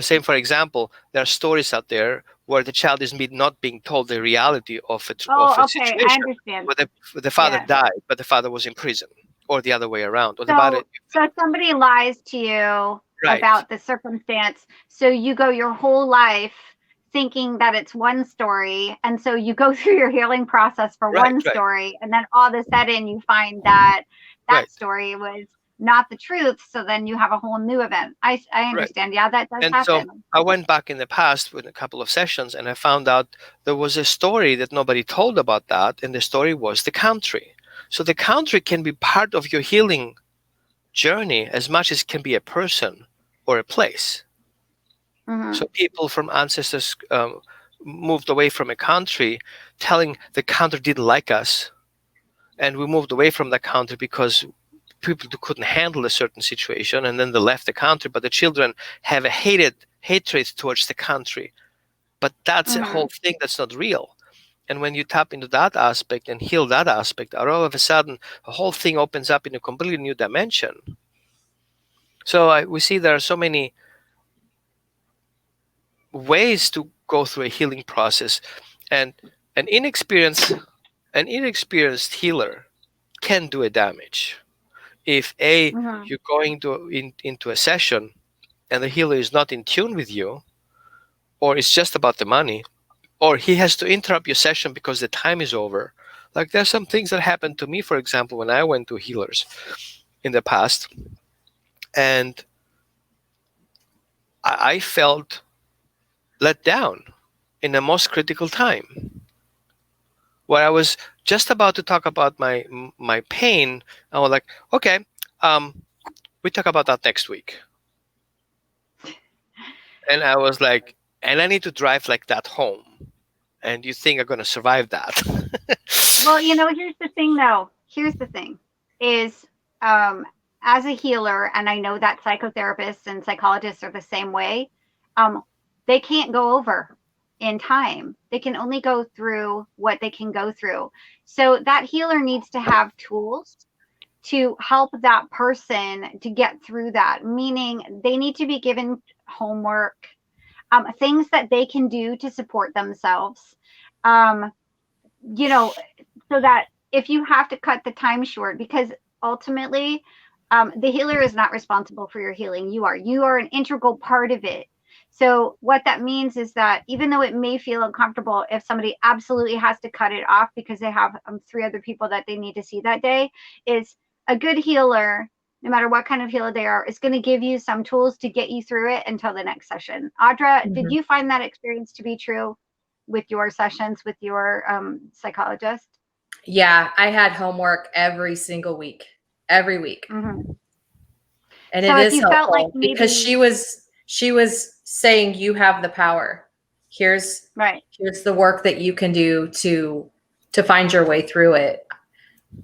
Speaker 3: same for example, there are stories out there where the child is not being told the reality of a situation.
Speaker 5: I understand.
Speaker 3: Where the father died, but the father was in prison, or the other way around. Or
Speaker 5: so somebody lies to you about the circumstance. So you go your whole life thinking that it's one story. And so you go through your healing process for one story. And then all of a sudden you find that story was not the truth. So then you have a whole new event. I understand. Yeah, that does happen.
Speaker 3: So I went back in the past with a couple of sessions, and I found out there was a story that nobody told about that. And the story was the country. So the country can be part of your healing journey as much as it can be a person or a place. So people from ancestors moved away from a country, telling the country didn't like us. And we moved away from the country because people couldn't handle a certain situation, and then they left the country. But the children have a hatred towards the country. But that's a whole thing that's not real. And when you tap into that aspect and heal that aspect, all of a sudden, the whole thing opens up in a completely new dimension. So we see there are so many ways to go through a healing process, and an inexperienced healer can do a damage. If
Speaker 5: Mhm.
Speaker 3: you're going into a session and the healer is not in tune with you, or it's just about the money, or he has to interrupt your session because the time is over. Like there's some things that happened to me, for example, when I went to healers in the past, and I felt let down in the most critical time, where I was just about to talk about my pain. I was like, okay, we talk about that next week. And I was like, and I need to drive like that home. And you think I'm going to survive that?
Speaker 5: Well, here's the thing though. Here's the thing is, as a healer, and I know that psychotherapists and psychologists are the same way, they can't go over in time. They can only go through what they can go through. So that healer needs to have tools to help that person to get through that, meaning they need to be given homework, things that they can do to support themselves. So that if you have to cut the time short, because ultimately the healer is not responsible for your healing. You are an integral part of it. So what that means is that even though it may feel uncomfortable, if somebody absolutely has to cut it off because they have 3 other people that they need to see that day, is a good healer, no matter what kind of healer they are, is going to give you some tools to get you through it until the next session. Audra, did you find that experience to be true with your sessions with your psychologist?
Speaker 4: Yeah, I had homework every single week, every week.
Speaker 5: Mm-hmm.
Speaker 4: And
Speaker 5: So
Speaker 4: it
Speaker 5: if
Speaker 4: is
Speaker 5: you
Speaker 4: helpful
Speaker 5: felt like maybe,
Speaker 4: because she was saying you have the power. Here's
Speaker 5: right,
Speaker 4: the work that you can do to find your way through it.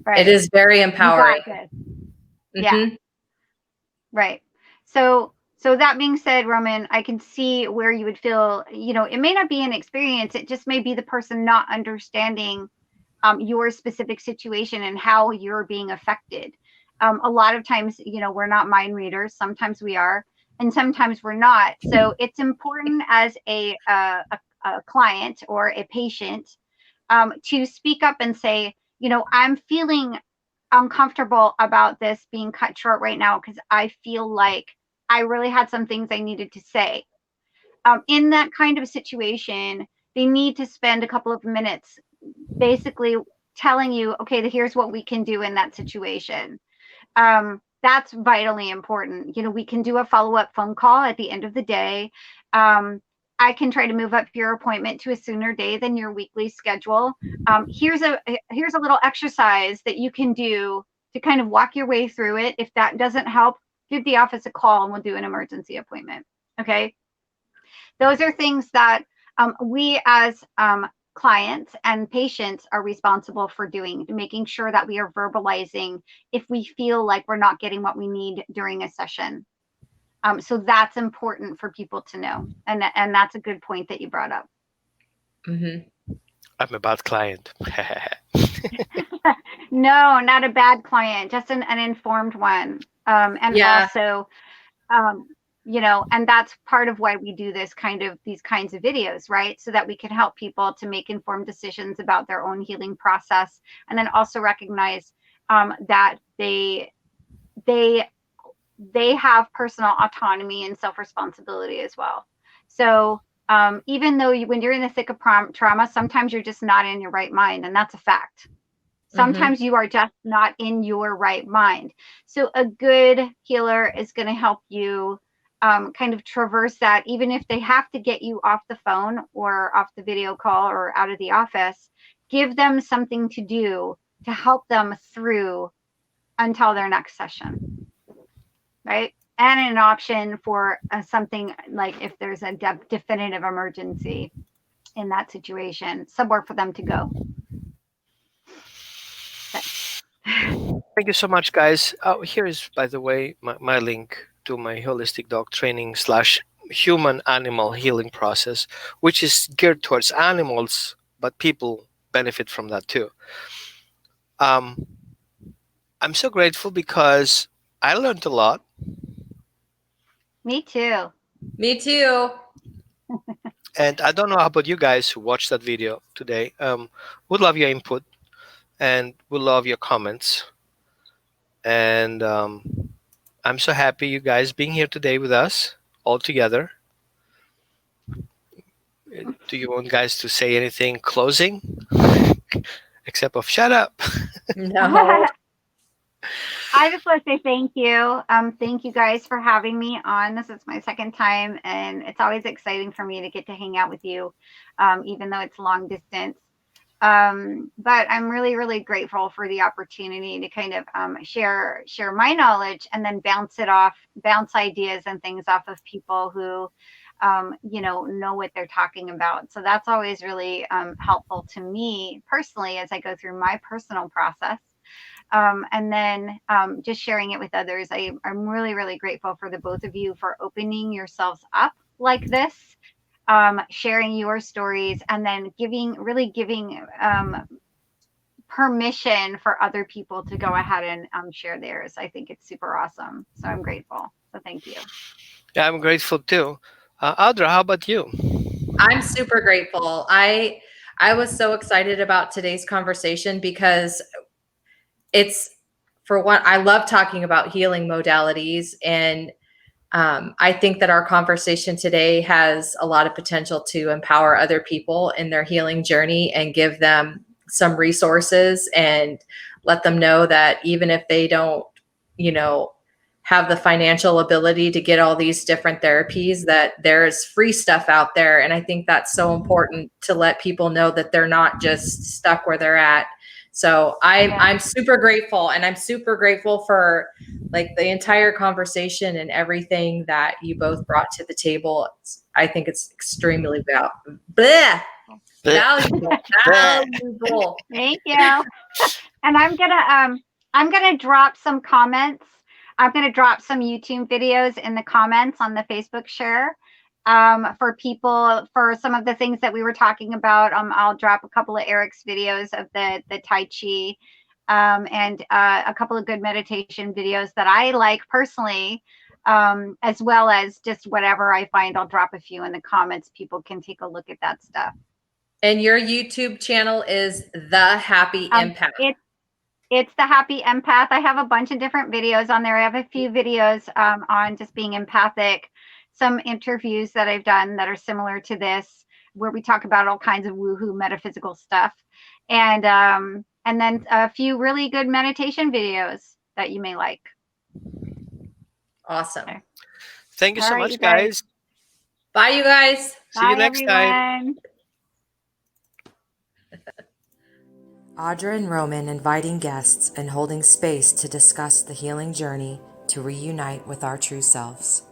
Speaker 5: right,
Speaker 4: It is very
Speaker 5: you
Speaker 4: empowering.
Speaker 5: got this. Yeah,
Speaker 4: Mhm.
Speaker 5: right. So that being said, Roman, I can see where you would feel, it may not be an experience. It just may be the person not understanding your specific situation and how you're being affected. A lot of times, we're not mind readers. Sometimes we are, and sometimes we're not. So it's important as a client or a patient to speak up and say, I'm feeling uncomfortable about this being cut short right now because I feel like I really had some things I needed to say. In that kind of situation, they need to spend a couple of minutes basically telling you, okay, here's what we can do in that situation. That's vitally important. We can do a follow-up phone call at the end of the day. I can try to move up your appointment to a sooner day than your weekly schedule. Here's a little exercise that you can do to kind of walk your way through it. If that doesn't help, give the office a call and we'll do an emergency appointment. Okay. Those are things that we as clients and patients are responsible for doing, making sure that we are verbalizing if we feel like we're not getting what we need during a session. So that's important for people to know. And that's a good point that you brought up.
Speaker 4: Mhm.
Speaker 3: I'm a bad client.
Speaker 5: No, not a bad client, just an informed one. And
Speaker 4: Yeah.
Speaker 5: also, and that's part of why we do these kinds of videos, right? So that we can help people to make informed decisions about their own healing process, and then also recognize that they have personal autonomy and self-responsibility as well. So even though when you're in the thick of trauma, sometimes you're just not in your right mind, and that's a fact. Sometimes you are just not in your right mind. So a good healer is going to help you kind of traverse that, even if they have to get you off the phone or off the video call or out of the office. Give them something to do to help them through until their next session, right? And an option for something like if there's a definitive emergency in that situation, somewhere for them to go.
Speaker 3: Thank you so much, guys. Here is, by the way, my link to my holistic dog training / human animal healing process, which is geared towards animals, but people benefit from that too. Um, I'm so grateful because I learned a lot.
Speaker 5: Me too.
Speaker 4: Me too.
Speaker 3: And I don't know how about you guys who watched that video today. Would love your input and would love your comments. And I'm so happy you guys being here today with us all together. Do you want guys to say anything closing? Except of shut up.
Speaker 4: No.
Speaker 5: I just want to say thank you. Thank you guys for having me on. This is my second time, and it's always exciting for me to get to hang out with you, even though it's long distance. But I'm really, really grateful for the opportunity to kind of share my knowledge and then bounce ideas and things off of people who know what they're talking about. So that's always really helpful to me personally as I go through my personal process. And then just sharing it with others. I'm really, really grateful for the both of you for opening yourselves up like this, sharing your stories, and then giving permission for other people to go ahead and share theirs. I think it's super awesome. So I'm grateful. So thank you.
Speaker 3: Yeah, I'm grateful too. Audra, how about you?
Speaker 4: I'm super grateful. I was so excited about today's conversation because it's, for one, I love talking about healing modalities, and I think that our conversation today has a lot of potential to empower other people in their healing journey and give them some resources and let them know that even if they don't, have the financial ability to get all these different therapies, that there's free stuff out there. And I think that's so important to let people know that they're not just stuck where they're at. So I'm super grateful, and I'm super grateful for like the entire conversation and everything that you both brought to the table. I think it's extremely valuable.
Speaker 5: Thank you. And I'm gonna drop some comments. I'm gonna drop some YouTube videos in the comments on the Facebook share for people for some of the things that we were talking about. I'll drop a couple of Eric's videos of the Tai Chi and a couple of good meditation videos that I like personally, as well as just whatever I find. I'll drop a few in the comments. People can take a look at that stuff.
Speaker 4: And your YouTube channel is The Happy Empath.
Speaker 5: It's The Happy Empath. I have a bunch of different videos on there. I have a few videos on just being empathic, some interviews that I've done that are similar to this, where we talk about all kinds of woohoo metaphysical stuff. And then a few really good meditation videos that you may like.
Speaker 4: Awesome.
Speaker 5: Okay.
Speaker 3: Thank you
Speaker 5: All
Speaker 3: so
Speaker 5: right,
Speaker 3: much,
Speaker 5: you guys.
Speaker 3: guys.
Speaker 4: Bye, you guys.
Speaker 3: See you
Speaker 5: Bye,
Speaker 3: next time.
Speaker 5: everyone.
Speaker 1: Audra and Roman inviting guests and holding space to discuss the healing journey to reunite with our true selves.